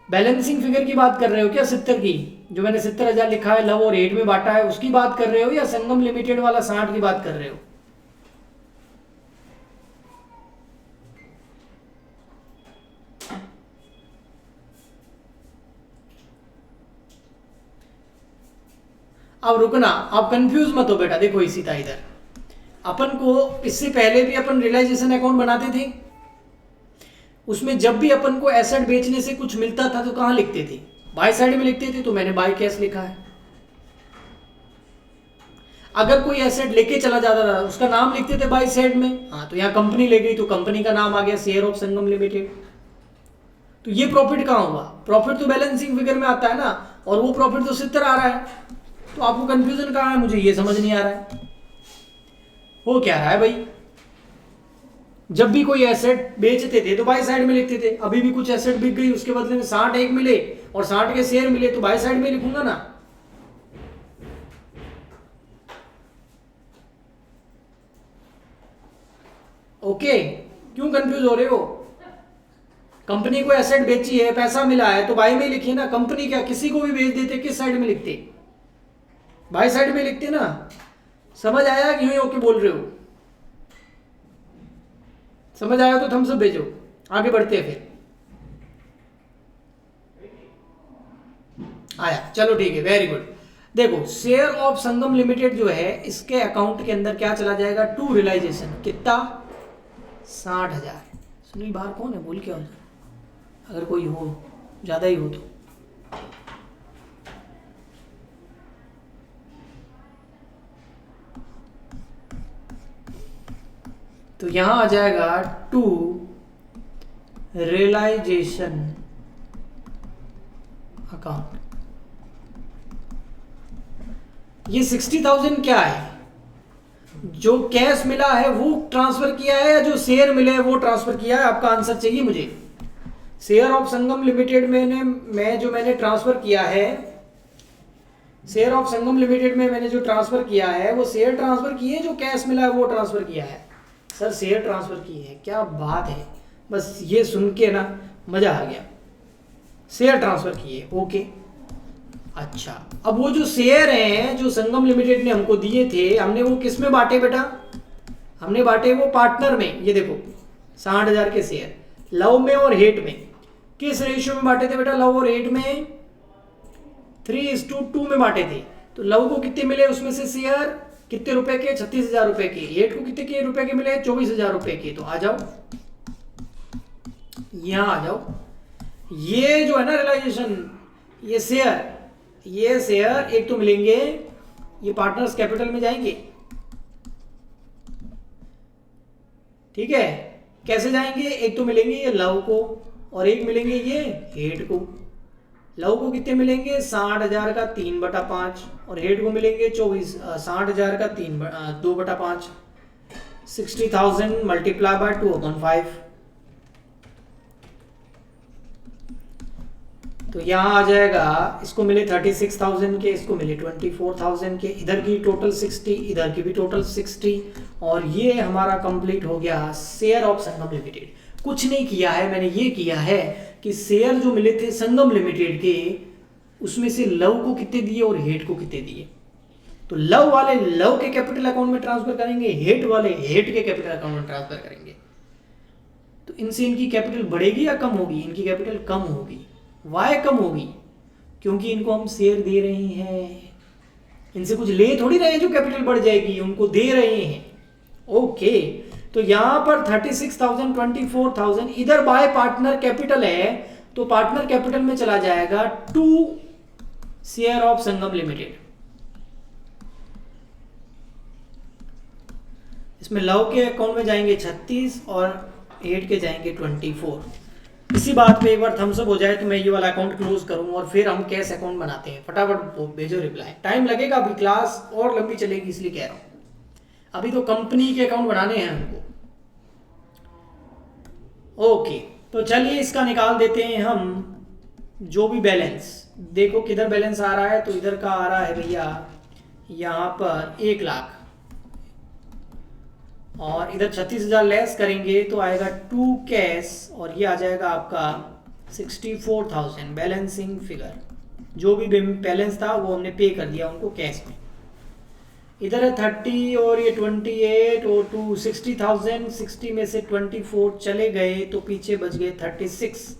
बैलेंसिंग फिगर की बात कर रहे हो क्या 70 की? जो मैंने 70,000 लिखा है लव और हेड में बांटा है, उसकी बात कर रहे हो, या संगम लिमिटेड वाला 60 की बात कर रहे हो? अब रुकना, आप कंफ्यूज मत हो बेटा। देखो इसी था इधर अपन को इससे पहले भी अपन रियलाइजेशन अकाउंट बनाते थे। उसमें जब भी अपन को एसेट बेचने से कुछ मिलता था तो कहां लिखते थे? बाय साइड में लिखते थे। तो मैंने बाय कैश लिखा है। अगर कोई एसेट लेके चला जाता था उसका नाम लिखते थे बाय साइड में। हाँ, तो यहाँ कंपनी ले गई तो कंपनी का नाम आ गया शेयर ऑफ संगम लिमिटेड। तो ये प्रॉफिट कहाँ हुआ? प्रॉफिट तो बैलेंसिंग फिगर में आता है ना, और वो प्रॉफिट तो 70 आ रहा है। तो आपको कंफ्यूजन कहाँ है? मुझे ये समझ नहीं आ रहा है हो क्या रहा है भाई। जब भी कोई एसेट बेचते थे तो बाय साइड में लिखते थे। अभी भी कुछ एसेट बिक गई, उसके बदले में 60 एक मिले और 60 के शेयर मिले, तो बाय साइड में लिखूंगा ना। ओके, क्यों कंफ्यूज हो रहे हो? कंपनी को एसेट बेची है, पैसा मिला है, तो बाय में लिखिए ना। कंपनी क्या किसी को भी बेच देते, किस साइड में लिखते? बाय साइड में लिखते ना। समझ आया कि यूं ही ओके बोल रहे हो? समझ आया तो थम्स अप भेजो। आगे बढ़ते हैं फिर। आया, चलो ठीक है, वेरी गुड। देखो शेयर ऑफ संगम लिमिटेड जो है, इसके अकाउंट के अंदर क्या चला जाएगा? To realisation. कितना? 60,000। सुनील बाहर कौन है? बोल के आओ अगर कोई हो, ज्यादा ही हो तो। तो यहां आ जाएगा टू रियलाइजेशन अकाउंट। ये 60,000 क्या है? जो कैश मिला है वो ट्रांसफर किया है, या जो शेयर मिले हैं वो ट्रांसफर किया है? आपका आंसर चाहिए मुझे। शेयर ऑफ संगम लिमिटेड मैंने ट्रांसफर किया है, शेयर ऑफ संगम लिमिटेड में मैंने जो ट्रांसफर किया है वो शेयर ट्रांसफर किए, जो कैश मिला है वो ट्रांसफर किया है। सर शेयर ट्रांसफर किए हैं, क्या बात है। बस ये सुन के ना मजा आ गया। शेयर ट्रांसफर किए, ओके। अच्छा, अब वो जो शेयर हैं जो संगम लिमिटेड ने हमको दिए थे, हमने वो किस में बांटे बेटा? हमने बांटे वो पार्टनर में। ये देखो 60,000 के शेयर लव में और हेट में। किस रेशियो में बांटे थे बेटा? लव और हेट में 3:2 में बांटे थे। तो लव को कितने मिले उसमें से शेयर? कितने रुपए के? 36,000 रुपए के। हेट को कितने के रुपए के मिले? 24,000 रुपए के। तो आ जाओ, यहां आ जाओ। ये जो है ना रियलाइजेशन, ये शेयर एक तो मिलेंगे, ये पार्टनर्स कैपिटल में जाएंगे। ठीक है, कैसे जाएंगे? एक तो मिलेंगे ये लव को, और एक मिलेंगे ये हेड को। लव को कितने मिलेंगे? 60,000 का 3/5, और हेड को मिलेंगे 60,000 का 2/5। 60,000 मल्टीप्लाई बाय 2/5। तो यहाँ आ जाएगा, इसको मिले 36,000 के, इसको मिले 24,000 के, इधर की टोटल 60, इधर की भी टोटल 60, और ये हमारा कंप्लीट हो गया शेयर ऑफ संगम लिमिटेड। कुछ नहीं किया है मैंने, ये किया है कि शेयर जो मिले थे संगम लिमिटेड के, उसमें से लव को कितने दिए और हेट को कितने दिए। तो लव वाले लव के कैपिटल अकाउंट में ट्रांसफर करेंगे, हेट वाले हेट के कैपिटल अकाउंट में ट्रांसफर करेंगे। तो इनसे इनकी कैपिटल बढ़ेगी या कम होगी? इनकी कैपिटल कम होगी। वाई कम होगी? क्योंकि इनको हम शेयर दे रहे हैं, इनसे कुछ ले थोड़ी रहे हैं जो कैपिटल बढ़ जाएगी, उनको दे रहे हैं। ओके, तो यहां पर 36,000 24,000, इधर बाय पार्टनर कैपिटल है, तो पार्टनर कैपिटल में चला जाएगा to share of Sangam limited. इसमें लव के अकाउंट में जाएंगे 36 और 8 के जाएंगे 24। इसी बात पे एक बार थम्स अप हो जाए तो मैं ये वाला अकाउंट क्लोज करूं और फिर हम कैश अकाउंट बनाते हैं। फटाफट भेजो रिप्लाई, टाइम लगेगा, अभी क्लास और लंबी चलेगी इसलिए कह रहा हूं। अभी तो कंपनी के अकाउंट बनाने हैं हमको। ओके, तो चलिए इसका निकाल देते हैं हम जो भी बैलेंस। देखो किधर बैलेंस आ रहा है, तो इधर का आ रहा है भैया यहाँ पर 1 लाख, और इधर 36,000 लेस करेंगे तो आएगा 2 कैश, और ये आ जाएगा आपका 64,000 बैलेंसिंग फिगर। जो भी बैलेंस था वो हमने पे कर दिया उनको कैश में। इधर है 30 और ये 28 और 2 60,000, 60 में से 24 चले गए तो पीछे बच गए 36।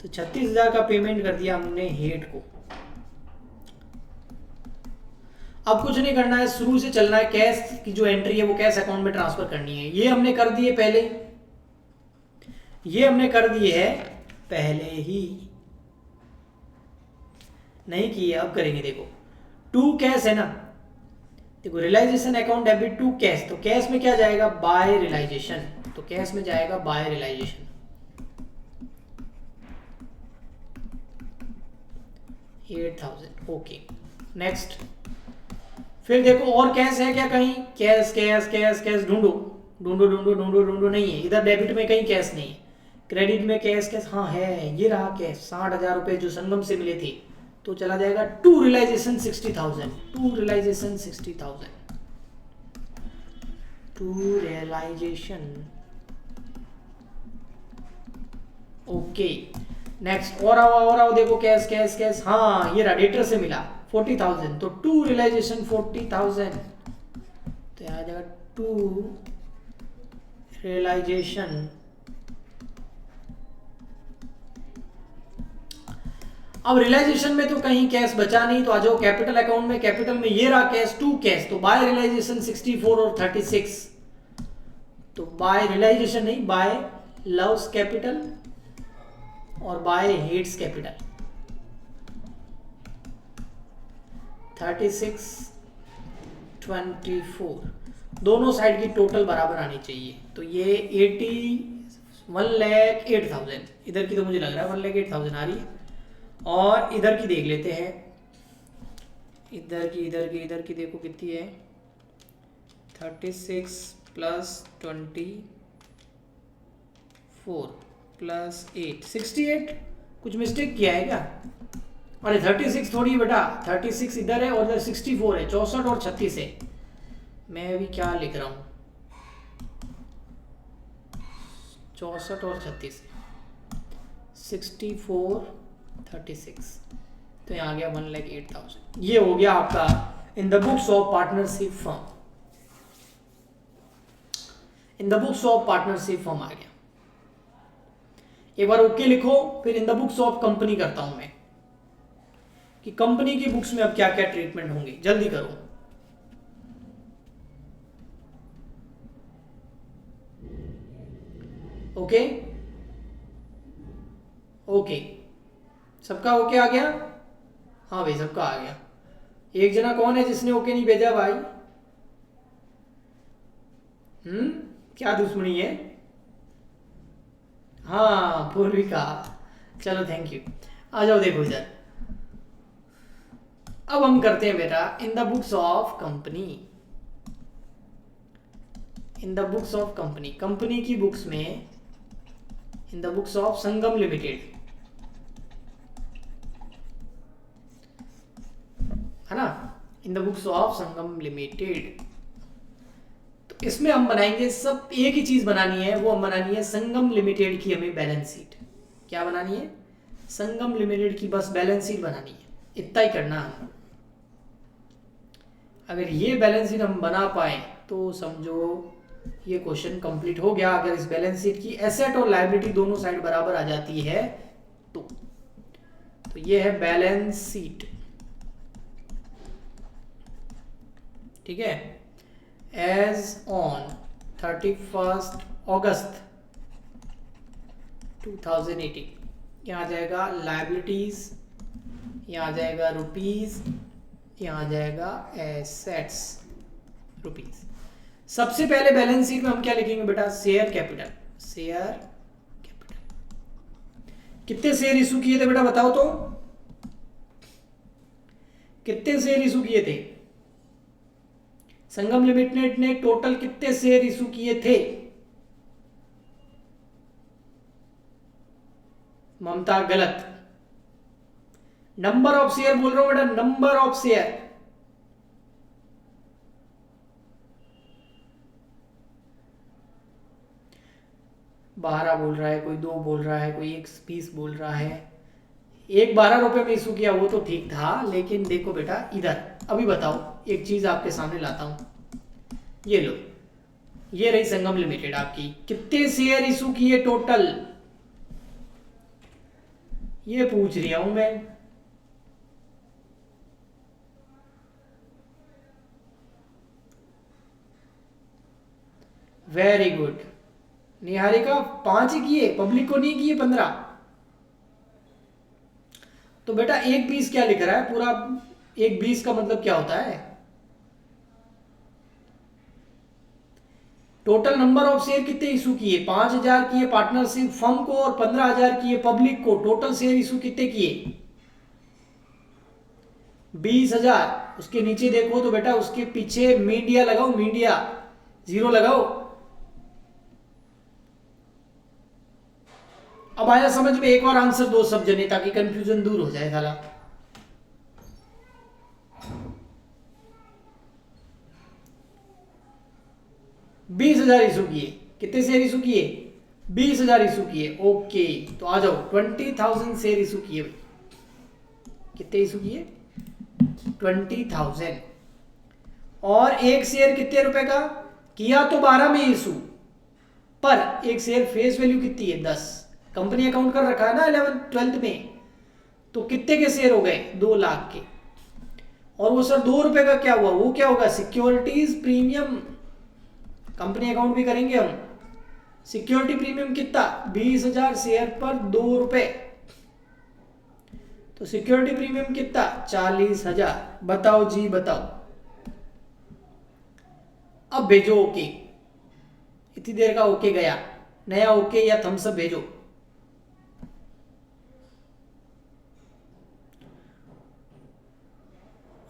तो 36,000 का पेमेंट कर दिया हमने हेड को। अब कुछ नहीं करना है, शुरू से चलना है। कैश की जो एंट्री है वो कैश अकाउंट में ट्रांसफर करनी है। ये हमने कर दिए पहले, ये हमने कर दिए है पहले ही, नहीं किए अब करेंगे। देखो 2 कैश है ना, देखो रियलाइजेशन अकाउंट डेबिट 2 कैश, तो कैश में क्या जाएगा? बाय रियलाइजेशन, तो कैश में जाएगा बाय रियलाइजेशन। Okay, next. फिर देखो और कैश है क्या कहीं? कैश कैश कैश कैश ढूंढो ढूंढो ढूंढो ढूंढो ढूंढो, नहीं है। इधर डेबिट में कहीं कैश नहीं है, क्रेडिट में कैश कैश, हाँ है, ये रहा कैश 60,000 रुपए जो संगम से मिले थे, तो चला जाएगा to realisation 60,000, to realisation 60,000, to realisation. Okay, next. और आओ देखो कैश कैश कैश, हाँ ये रहा, डेटर से मिला 40,000, तो टू रियलाइजेशन 40,000, तो आ जाएगा टू रियलाइजेशन। अब रियलाइजेशन में तो कहीं कैश बचा नहीं, तो आ जाओ कैपिटल अकाउंट में। कैपिटल में ये रहा कैश 2 कैश, तो बाय रियलाइजेशन 64 और 36, तो बाय रियलाइजेशन नहीं, बाय लव्स कैपिटल और बाय हेट्स कैपिटल। 36 24 दोनों साइड की टोटल बराबर आनी चाहिए। तो ये 1,08,000, इधर की तो मुझे लग रहा है 1,08,000 आ रही है। और इधर की देख लेते हैं, इधर की देखो कितनी है, 36 प्लस 24 प्लस 8 68। कुछ मिस्टेक किया है क्या? अरे 36 थोड़ी बेटा, 36 इधर है और इधर 64 है, 64 और 36 है। मैं अभी क्या लिख रहा हूँ, 64 और 36, 64 36, तो यहाँ आ गया 1,08,000। ये हो गया आपका in the books of partnership firm, in the books of partnership firm आ गया। एक बार ओके लिखो, फिर in the books of company करता हूं मैं कि कंपनी की बुक्स में अब क्या क्या ट्रीटमेंट होंगे। जल्दी करो। ओके ओके, सबका ओके आ गया? हाँ भाई सबका आ गया। एक जना कौन है जिसने ओके नहीं भेजा भाई? क्या दुश्मनी है? हाँ पूर्विका, चलो थैंक यू। आ जाओ देखो इधर। अब हम करते हैं बेटा इन the books of company, in the books of company, company की बुक्स में इन the books of Sangam limited, in the books of Sangam limited. तो इसमें हम बनाएंगे सब, एक ही चीज बनानी है, वो हम बनानी है संगम लिमिटेड की हमें बैलेंस शीट। क्या बनानी है? संगम लिमिटेड की बस बैलेंस शीट बनानी है, इतना ही करना है। अगर ये बैलेंस शीट हम बना पाए तो समझो ये क्वेश्चन कंप्लीट हो गया। अगर इस बैलेंस शीट की एसेट और लायबिलिटी दोनों साइड बराबर आ जाती है तो ये है बैलेंस शीट। ठीक है, एज ऑन 31 अगस्त 2018 यहाँ आ जाएगा लायबिलिटीज, यहाँ आ जाएगा रुपीज, यहाँ आ जाएगा एसेट्स रुपीज। सबसे पहले बैलेंस शीट में हम क्या लिखेंगे बेटा? Share capital. शेयर कैपिटल कितने शेयर इशू किए थे बेटा बताओ तो? कितने शेयर इशू किए थे? संगम लिमिटेड ने टोटल कितने शेयर इशू किए थे? ममता गलत, नंबर ऑफ शेयर बोल रहा हूं बेटा, नंबर ऑफ शेयर। बारह बोल रहा है कोई, 2 बोल रहा है कोई, 1 बोल रहा है। एक 12 रुपए में इशू किया वो तो ठीक था, लेकिन देखो बेटा इधर अभी बताओ, एक चीज आपके सामने लाता हूं। ये लो, ये रही संगम लिमिटेड आपकी, कितने शेयर इशू किए टोटल? ये पूछ रहा हूं मैं। वेरी गुड निहारिका, 5 ही किए, पब्लिक को नहीं किए 15। तो बेटा 1/20 क्या लिख रहा है पूरा? 1/20 का मतलब क्या होता है? टोटल नंबर ऑफ शेयर कितने इशू किए? 5000 किए पार्टनरशिप फर्म को और 15,000 किए पब्लिक को। टोटल शेयर इशू कितने किए? 20,000। उसके नीचे देखो तो बेटा उसके पीछे मीडिया लगाओ, मीडिया 0 लगाओ। अब आया समझ में? एक और आंसर दो सब जने ताकि कंफ्यूजन दूर हो जाए साला। $20,000 इशू किए। कितने शेयर इशू किए? 20,000 इशू किए। ओके, तो आ जाओ 20,000 शेयर इशू किए भाई। कितने इशू किए? 20,000। और एक शेयर कितने रुपए का किया? तो 12 में इशू, पर एक शेयर फेस वैल्यू कितनी है? 10। कंपनी अकाउंट कर रखा है ना 11th 12th में, तो कितने के शेयर हो गए? 2 लाख के। और वो सर 2 रुपए का क्या हुआ? वो क्या होगा? Securities premium. कंपनी अकाउंट भी करेंगे हम। सिक्योरिटी प्रीमियम कितना? 20,000 शेयर पर 2 रुपए, तो सिक्योरिटी प्रीमियम कितना? 40,000। बताओ जी बताओ। अब भेजो ओके। इतनी देर का ओके गया, नया ओके या थम्स अप भेजो।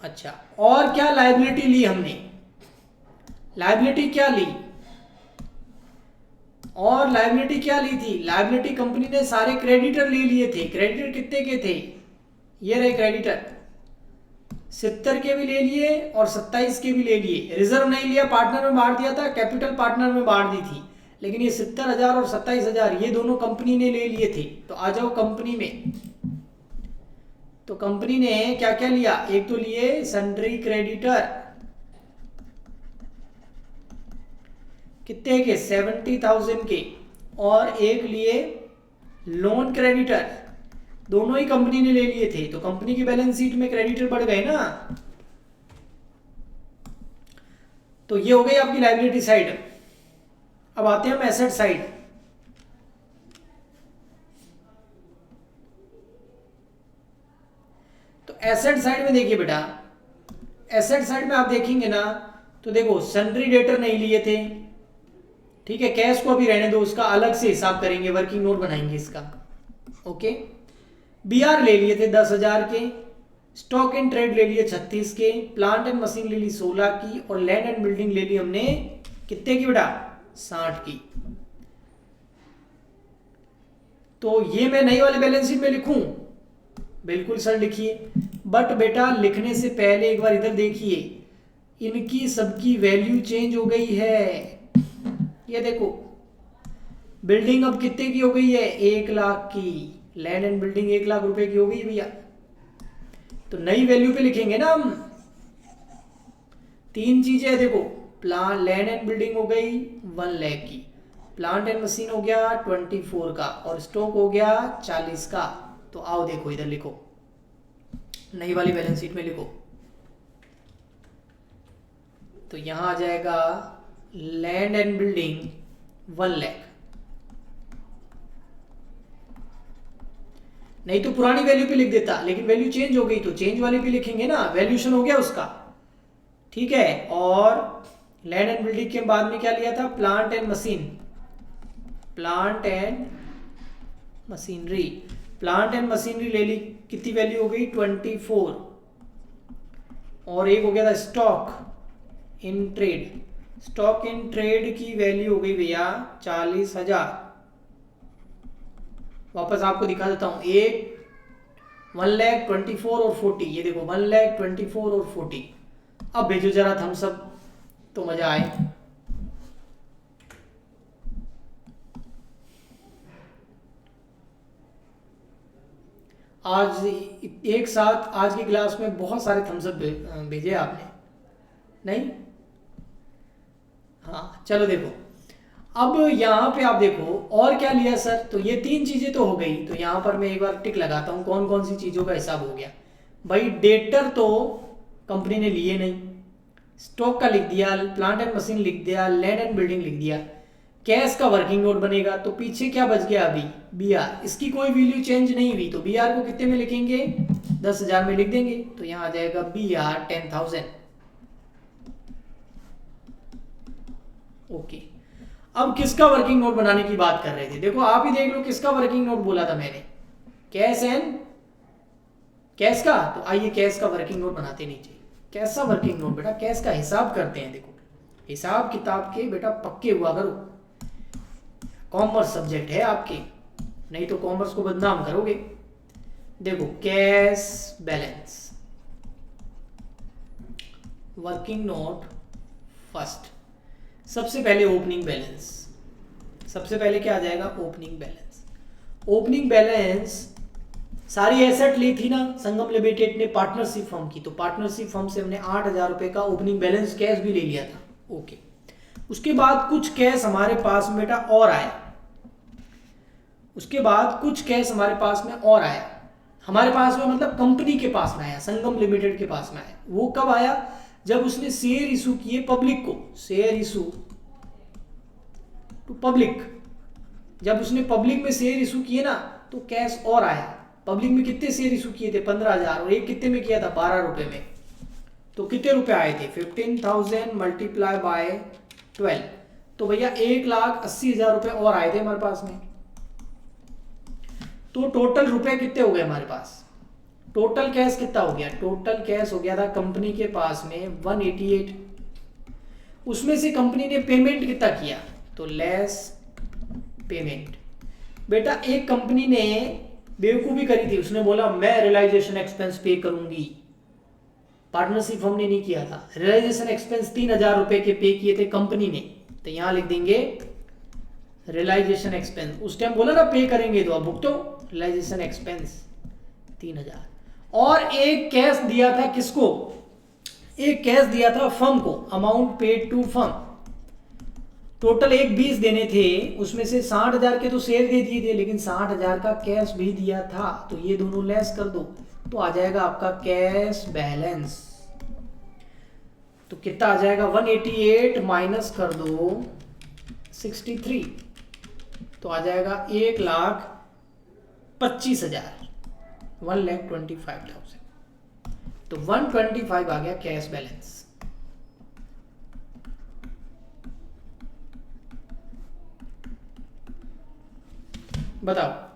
अच्छा, और क्या लायबिलिटी ली हमने? लायबिलिटी क्या ली? और लायबिलिटी क्या ली थी? लायबिलिटी कंपनी ने सारे क्रेडिटर ले लिए थे। क्रेडिटर कितने के थे? ये रहे क्रेडिटर, 70 के भी ले लिए और 27 के भी ले लिए। रिजर्व नहीं लिया, पार्टनर में बांट दिया था, कैपिटल पार्टनर में बांट दी थी, लेकिन ये 70,000 और 27,000 ये दोनों कंपनी ने ले लिए थे। तो आ जाओ कंपनी में। तो कंपनी ने क्या क्या लिया? एक तो लिए सन्ड्री क्रेडिटर, कितने के? 70,000 के। और एक लिए लोन क्रेडिटर, दोनों ही कंपनी ने ले लिए थे। तो कंपनी की बैलेंस शीट में क्रेडिटर बढ़ गए ना। तो ये हो गई आपकी लायबिलिटी साइड। अब आते हैं हम एसेट साइड। तो एसेट साइड में देखिए बेटा, एसेट साइड में आप देखेंगे ना तो देखो सन्ड्री डेटर नहीं लिए थे, ठीक है। कैश को अभी रहने दो, उसका अलग से हिसाब करेंगे, वर्किंग नोट बनाएंगे इसका। ओके, बीआर ले लिए थे 10,000 के, स्टॉक इन ट्रेड ले लिए 36 के, प्लांट एंड मशीन ले ली 16 की, और लैंड एंड बिल्डिंग ले ली हमने कितने की बेटा? 60 की। तो ये मैं नई वाले बैलेंस शीट में लिखूं? बिल्कुल सर लिखिए। बट बेटा लिखने से पहले एक बार इधर देखिए, इनकी सबकी वैल्यू चेंज हो गई है। ये देखो, बिल्डिंग अब कितने की हो गई है, 1 लाख की। लैंड एंड बिल्डिंग 1 लाख रुपए की हो गई भैया। तो नई वैल्यू पे लिखेंगे ना हम। तीन चीजें देखो, प्लांट लैंड एंड बिल्डिंग हो गई 1 लाख की, प्लांट एंड मशीन हो गया 24 का, और स्टॉक हो गया 40 का। तो आओ देखो इधर लिखो, नई वाली बैलेंस शीट में लिखो। तो यहां आ जाएगा लैंड एंड बिल्डिंग 1 लाख। नहीं तो पुरानी वैल्यू पे लिख देता, लेकिन वैल्यू चेंज हो गई तो चेंज वाली पे लिखेंगे ना, वैल्यूशन हो गया उसका। ठीक है, और लैंड एंड बिल्डिंग के बाद में क्या लिया था, plant and machine, plant and machinery. Plant and machinery ले ली, कितनी वैल्यू हो गई 24, और एक हो गया था stock in trade. Stock in trade की वैल्यू हो गई भैया 40,000। वापस आपको दिखा देता हूं, एक 1,24,000 और 40, ये देखो 1,24,000 और 40। अब भेजो जरा थम्स अप तो मजा आए। आज एक साथ आज की क्लास में बहुत सारे थम्स अप भेजे आपने, नहीं? हाँ चलो देखो, अब यहाँ पे आप देखो और क्या लिया सर, तो ये तीन चीजें तो हो गई। तो यहाँ पर मैं एक बार टिक लगाता हूँ कौन कौन सी चीजों का हिसाब हो गया। भाई डेटर तो कंपनी ने लिए नहीं, स्टॉक का लिख दिया, प्लांट एंड मशीन लिख दिया, लैंड एंड बिल्डिंग लिख दिया। कैश का वर्किंग नोट बनेगा, तो पीछे क्या बच गया अभी, बी आर। इसकी कोई वैल्यू चेंज नहीं हुई, तो बी आर को कितने में लिखेंगे, 10,000 में लिख देंगे। तो यहाँ आ जाएगा बी आर 10,000। ओके, अब किसका वर्किंग नोट बनाने की बात कर रहे थे, देखो आप ही देख लो किसका वर्किंग नोट बोला था मैंने, कैश एंड कैश का। तो आइए कैश का वर्किंग नोट बनाते नीचे। कैसा वर्किंग नोट बेटा, कैश का हिसाब करते हैं। देखो हिसाब किताब के बेटा पक्के हुआ करो, कॉमर्स सब्जेक्ट है आपके, नहीं तो कॉमर्स को बदनाम करोगे। देखो cash balance, working node first, सबसे पहले ओपनिंग बैलेंस। सबसे पहले क्या आ जाएगा, ओपनिंग बैलेंस। ओपनिंग बैलेंस सारी एसेट ली थी ना संगम लिमिटेड ने पार्टनरशिप फर्म की, तो पार्टनरशिप फर्म से हमने 8,000 रुपए का ओपनिंग बैलेंस कैश भी ले लिया था। ओके, उसके बाद कुछ कैश हमारे पास में बेटा और आया, उसके बाद कुछ कैश हमारे पास में और आया, हमारे पास में मतलब कंपनी के पास में आया, संगम लिमिटेड के पास में आया। वो कब आया, जब उसने शेयर इशू किए पब्लिक को, शेयर इशू टू पब्लिक। जब उसने पब्लिक में शेयर इशू किए ना, तो कैश और आया। पब्लिक में कितने शेयर इशू किए थे, 15,000, और एक कितने में किया था, 12 रुपए में। तो कितने रुपए आए थे, 15,000 मल्टीप्लाई बाय 12, तो भैया 1,80,000 रुपए और आए थे हमारे पास में। तो टोटल रुपए कितने हो गए हमारे पास, टोटल कैश कितना हो गया, टोटल कैश हो गया था कंपनी के पास में 188। उसमें से कंपनी ने पेमेंट कितना किया, तो लेस पेमेंट। बेटा एक कंपनी ने बेवकूफ़ी करी थी, उसने बोला मैं रियलाइजेशन एक्सपेंस पे करूंगी, पार्टनरशिप हमने नहीं किया था। रियलाइजेशन एक्सपेंस 3,000 रुपए के पे किए थे कंपनी ने, तो यहां लिख देंगे रियलाइजेशन एक्सपेंस। उस टाइम बोला ना पे करेंगे, तो अब भुगतो रियलाइजेशन एक्सपेंस 3,000। और एक कैश दिया था किसको, एक कैश दिया था फर्म को, amount paid to firm. Total एक 20 देने थे, उसमें से 60,000 के तो शेयर दे दिए थे, लेकिन 60,000 का कैश भी दिया था, तो ये दोनों लेस कर दो, तो आ जाएगा आपका कैश बैलेंस। तो कितना आ जाएगा, 188 माइनस कर दो 63, तो आ जाएगा 1,25,000, 1,25,000। तो 125 आ गया कैश बैलेंस। बताओ,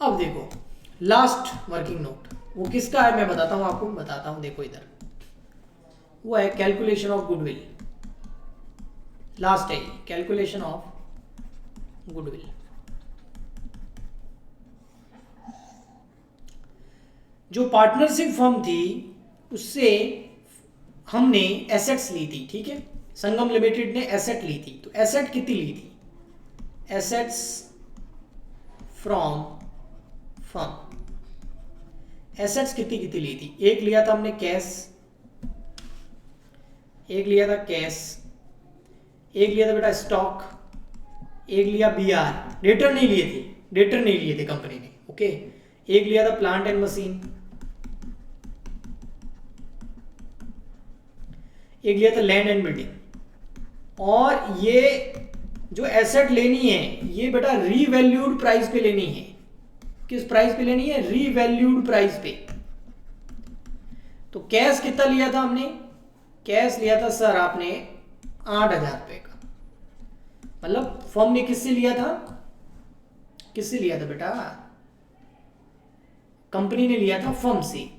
अब देखो लास्ट वर्किंग नोट वो किसका है, मैं बताता हूँ आपको, बताता हूँ, देखो इधर वो है कैलकुलेशन ऑफ गुडविल। लास्ट है कैलकुलेशन ऑफ गुडविल। जो पार्टनरशिप फर्म थी उससे हमने एसेट्स ली थी, ठीक है, संगम लिमिटेड ने एसेट ली थी। तो एसेट कितनी ली थी, एसेट्स फ्रॉम फर्म, एसेट्स कितनी कितनी ली थी, एक लिया था हमने कैश, एक लिया था कैश, एक लिया था बेटा स्टॉक, एक लिया बीआर, डेटर नहीं लिए थे, डेटर नहीं लिए थे कंपनी ने, ओके, एक लिया था प्लांट एंड मशीन, एक लिया था लैंड एंड बिल्डिंग। और ये जो एसेट लेनी है ये बेटा रीवैल्यूड प्राइस पे लेनी है। किस प्राइस पे लेनी है, रीवैल्यूड प्राइस पे। तो कैश कितना लिया था हमने, कैश लिया था सर आपने 8,000 रुपए का, मतलब फर्म ने किससे लिया था, किससे लिया था बेटा, कंपनी ने लिया था फर्म से।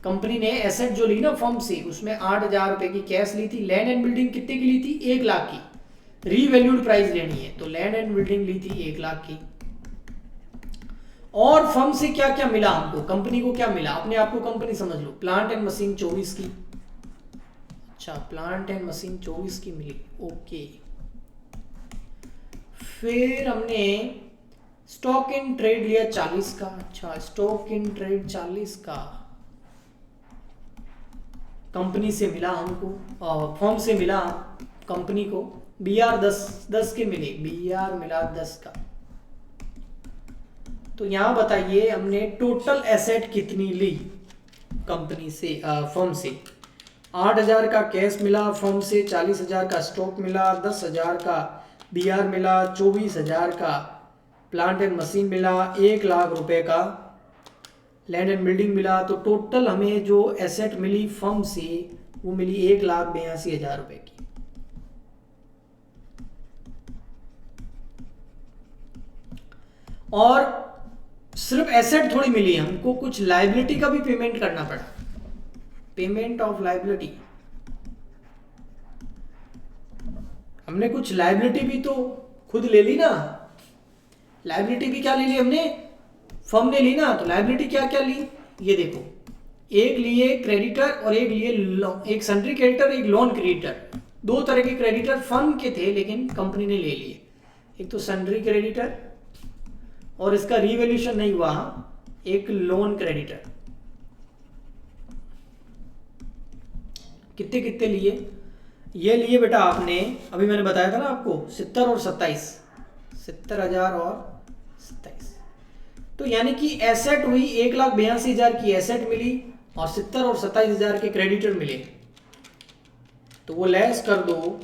कंपनी ने एसेट जो ली ना फर्म से उसमें 8,000 रुपए की कैश ली थी। लैंड एंड बिल्डिंग कितने की ली थी, 1 लाख की, रीवैल्यूड प्राइस लेनी है तो लैंड एंड बिल्डिंग ली थी 1 लाख की। और फर्म से क्या क्या मिला हमको, कंपनी को क्या मिला, अपने आप को कंपनी समझ लो, प्लांट एंड मशीन 24 की, अच्छा प्लांट एंड मशीन 24 की मिली, ओके। फिर हमने स्टॉक इन ट्रेड लिया 40 का, अच्छा स्टॉक इन ट्रेड 40 का कंपनी से मिला हमको, फर्म से मिला कंपनी को। बीआर 10 के मिले, बीआर मिला 10 का। तो यहां बताइए हमने टोटल एसेट कितनी ली कंपनी से, फर्म से। 8,000 का कैश मिला फर्म से, 40,000 का स्टॉक मिला, 10,000 का बीआर मिला, 24,000 का प्लांट एंड मशीन मिला, 1 लाख रुपए का लैंड एंड बिल्डिंग मिला। तो टोटल हमें जो एसेट मिली फर्म से वो मिली 1,82,000 रुपए की। और सिर्फ एसेट थोड़ी मिली, हमको कुछ लायबिलिटी का भी पेमेंट करना पड़ा, पेमेंट ऑफ लायबिलिटी। हमने कुछ लायबिलिटी भी तो खुद ले ली ना, लायबिलिटी भी क्या ले ली हमने, फर्म ने ली ना। तो लायबिलिटी क्या क्या ली, ये देखो, एक लिए क्रेडिटर और एक लिए एक सन्ड्री क्रेडिटर, एक लोन क्रेडिटर। 2 तरह के क्रेडिटर फर्म के थे लेकिन कंपनी ने ले लिए, एक तो सन्ड्री क्रेडिटर और इसका रिवैल्यूएशन नहीं हुआ, एक लोन क्रेडिटर। कितने कितने लिए, ये लिए बेटा आपने, अभी मैंने बताया था ना आपको 70 और 27, 70,000 और 27। तो यानी कि एसेट हुई 1,82,000 की एसेट मिली और 70 और 27,000 के क्रेडिटर मिले। तो वो लेस कर दो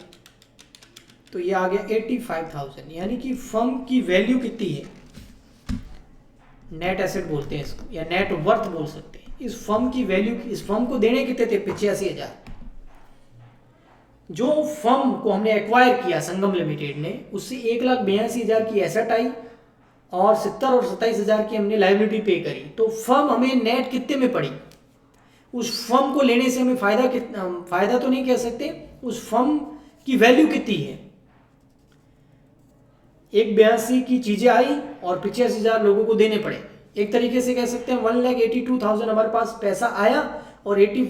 तो ये आ गया 85,000। यानी कि फर्म की वैल्यू कितनी है, नेट एसेट बोलते हैं इसको या नेट वर्थ बोल सकते हैं। इस फर्म की वैल्यू, इस फर्म को देने कितने थे, 85,000। जो फर्म को हमने एक्वायर किया संगम लिमिटेड ने, उससे 1,82,000 की एसेट आई और 70 और 27,000 की हमने लायबिलिटी पे करी। तो फर्म हमें नेट कितने में पड़ी, उस फर्म को लेने से हमें फायदा कितना, फायदा तो नहीं कह सकते, उस फर्म की वैल्यू कितनी है। 1,82 की चीजें आई और 85,000 लोगों को देने पड़े। एक तरीके से कह सकते हैं 1,82,000 हमारे पास पैसा आया और 80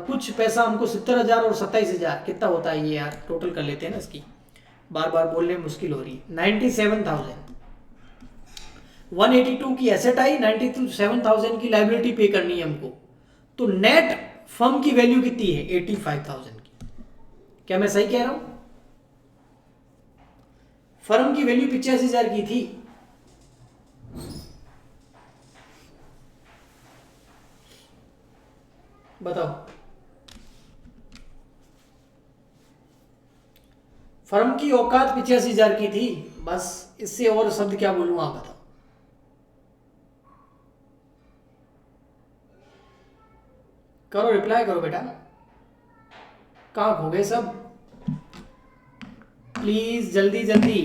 कुछ पैसा हमको 70,000 और 27,000 कितना होता है ये यार, टोटल कर लेते हैं ना, इसकी बार बार बोलने में मुश्किल हो रही है। 97,000, 182 की एसेट आई, 97,000 की लायबिलिटी पे करनी है हमको। तो नेट फर्म की वैल्यू कितनी है, 85,000 की। क्या मैं सही कह रहा हूं, फर्म की वैल्यू 85,000 की थी। बताओ, फर्म की औकात 85,000 की थी, बस इससे और शब्द क्या बोलूं, आप बताओ। करो, रिप्लाई करो बेटा, कहाँ खो गए सब, प्लीज जल्दी जल्दी।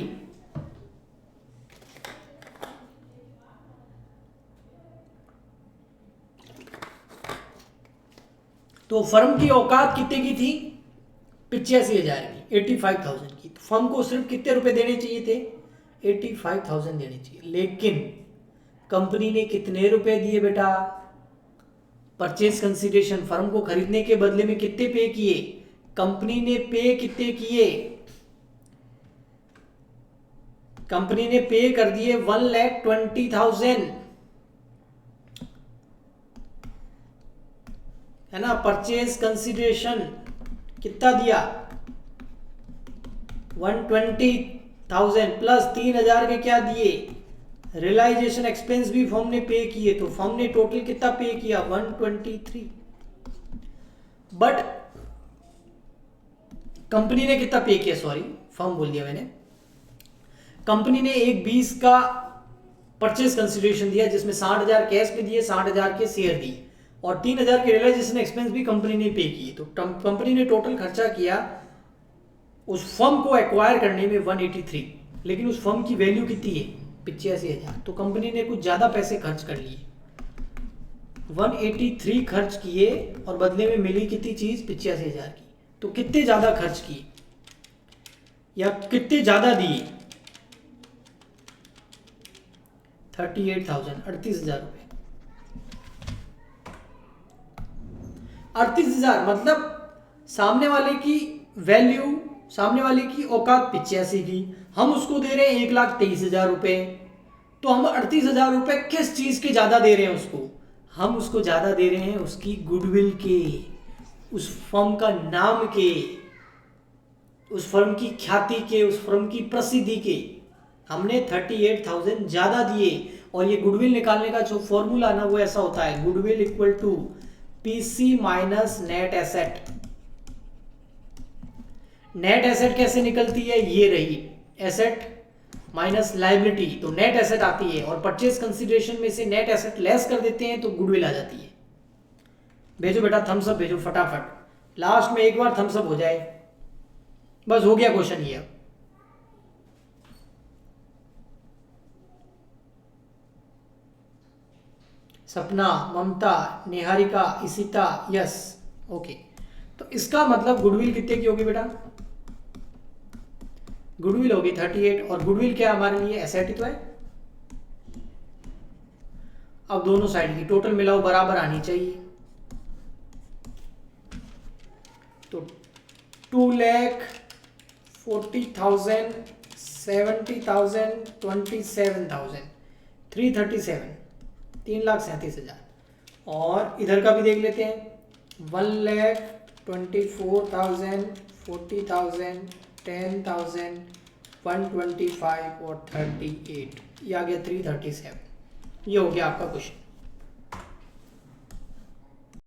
तो फर्म की औकात कितने की थी? 85,000 की, 85,000 की। तो फर्म को सिर्फ कितने रुपए देने चाहिए थे? 85,000 देने चाहिए। लेकिन कंपनी ने कितने रुपए दिए बेटा? परचेज कंसिडरेशन, फर्म को खरीदने के बदले में कितने पे किए? कंपनी ने पे कितने किए? कंपनी ने पे कर दिए 1,20,000, है ना। परचेज कंसिडरेशन कितना दिया? 120,000 प्लस 3,000 के क्या दिए? रियलाइजेशन एक्सपेंस भी फर्म ने पे किए। तो फर्म ने टोटल कितना पे किया? 123। बट कंपनी ने कितना पे किया? सॉरी, फर्म बोल दिया मैंने। कंपनी ने एक 20 का परचेज कंसिडरेशन दिया, जिसमें 60,000 कैश पे दिए, 60,000 के शेयर दिए, और 3,000 के रियलाइजेशन एक्सपेंस भी कंपनी ने पे किए। तो कंपनी ने टोटल खर्चा किया उस फर्म को एक्वायर करने में 183। लेकिन उस फर्म की वैल्यू कितनी है? 85,000। तो कंपनी ने कुछ ज्यादा पैसे खर्च कर लिए, 183 खर्च किए, और बदले में मिली कितनी चीज? 85,000 की। तो कितने ज्यादा खर्च किए या कितने ज्यादा दिए? 38,000, 38,000 रुपए। 38,000 मतलब सामने वाले की वैल्यू, सामने वाले की औकात 85 की, हम उसको दे रहे हैं 1,23,000 रुपए। तो हम 38,000 रुपए किस चीज के ज्यादा दे रहे हैं उसको? हम उसको ज्यादा दे रहे हैं उसकी गुडविल के, उस फर्म का नाम के, उस फर्म की ख्याति के, उस फर्म की प्रसिद्धि के। हमने 38,000 ज्यादा दिए। और ये गुडविल निकालने का जो फॉर्मूला ना, वो ऐसा होता है, goodwill equal to PC minus net asset. Net asset कैसे निकलती है? ये रही एसेट माइनस लायबिलिटी, तो नेट एसेट आती है, और परचेज कंसिडरेशन में से नेट एसेट लेस कर देते हैं तो गुडविल आ जाती है। भेजो बेटा, थम्स अप भेजो फटाफट, लास्ट में एक बार थम्स अप हो जाए, बस हो गया क्वेश्चन ये। सपना, ममता, निहारिका, इशिता, यस, ओके। तो इसका मतलब गुडविल कितने की होगी बेटा? गुडविल होगी 38, और गुडविल क्या हमारे लिए? एसेट ही तो है। अब दोनों साइड की टोटल मिलाओ, बराबर आनी चाहिए। तो 2,40,000, 70,000, 27,000, 337, 3,37,000। और इधर का भी देख लेते हैं, 1,24,000, 40,000, 10,000, 125 और 38, ये आ गया 337। ये हो गया आपका क्वेश्चन।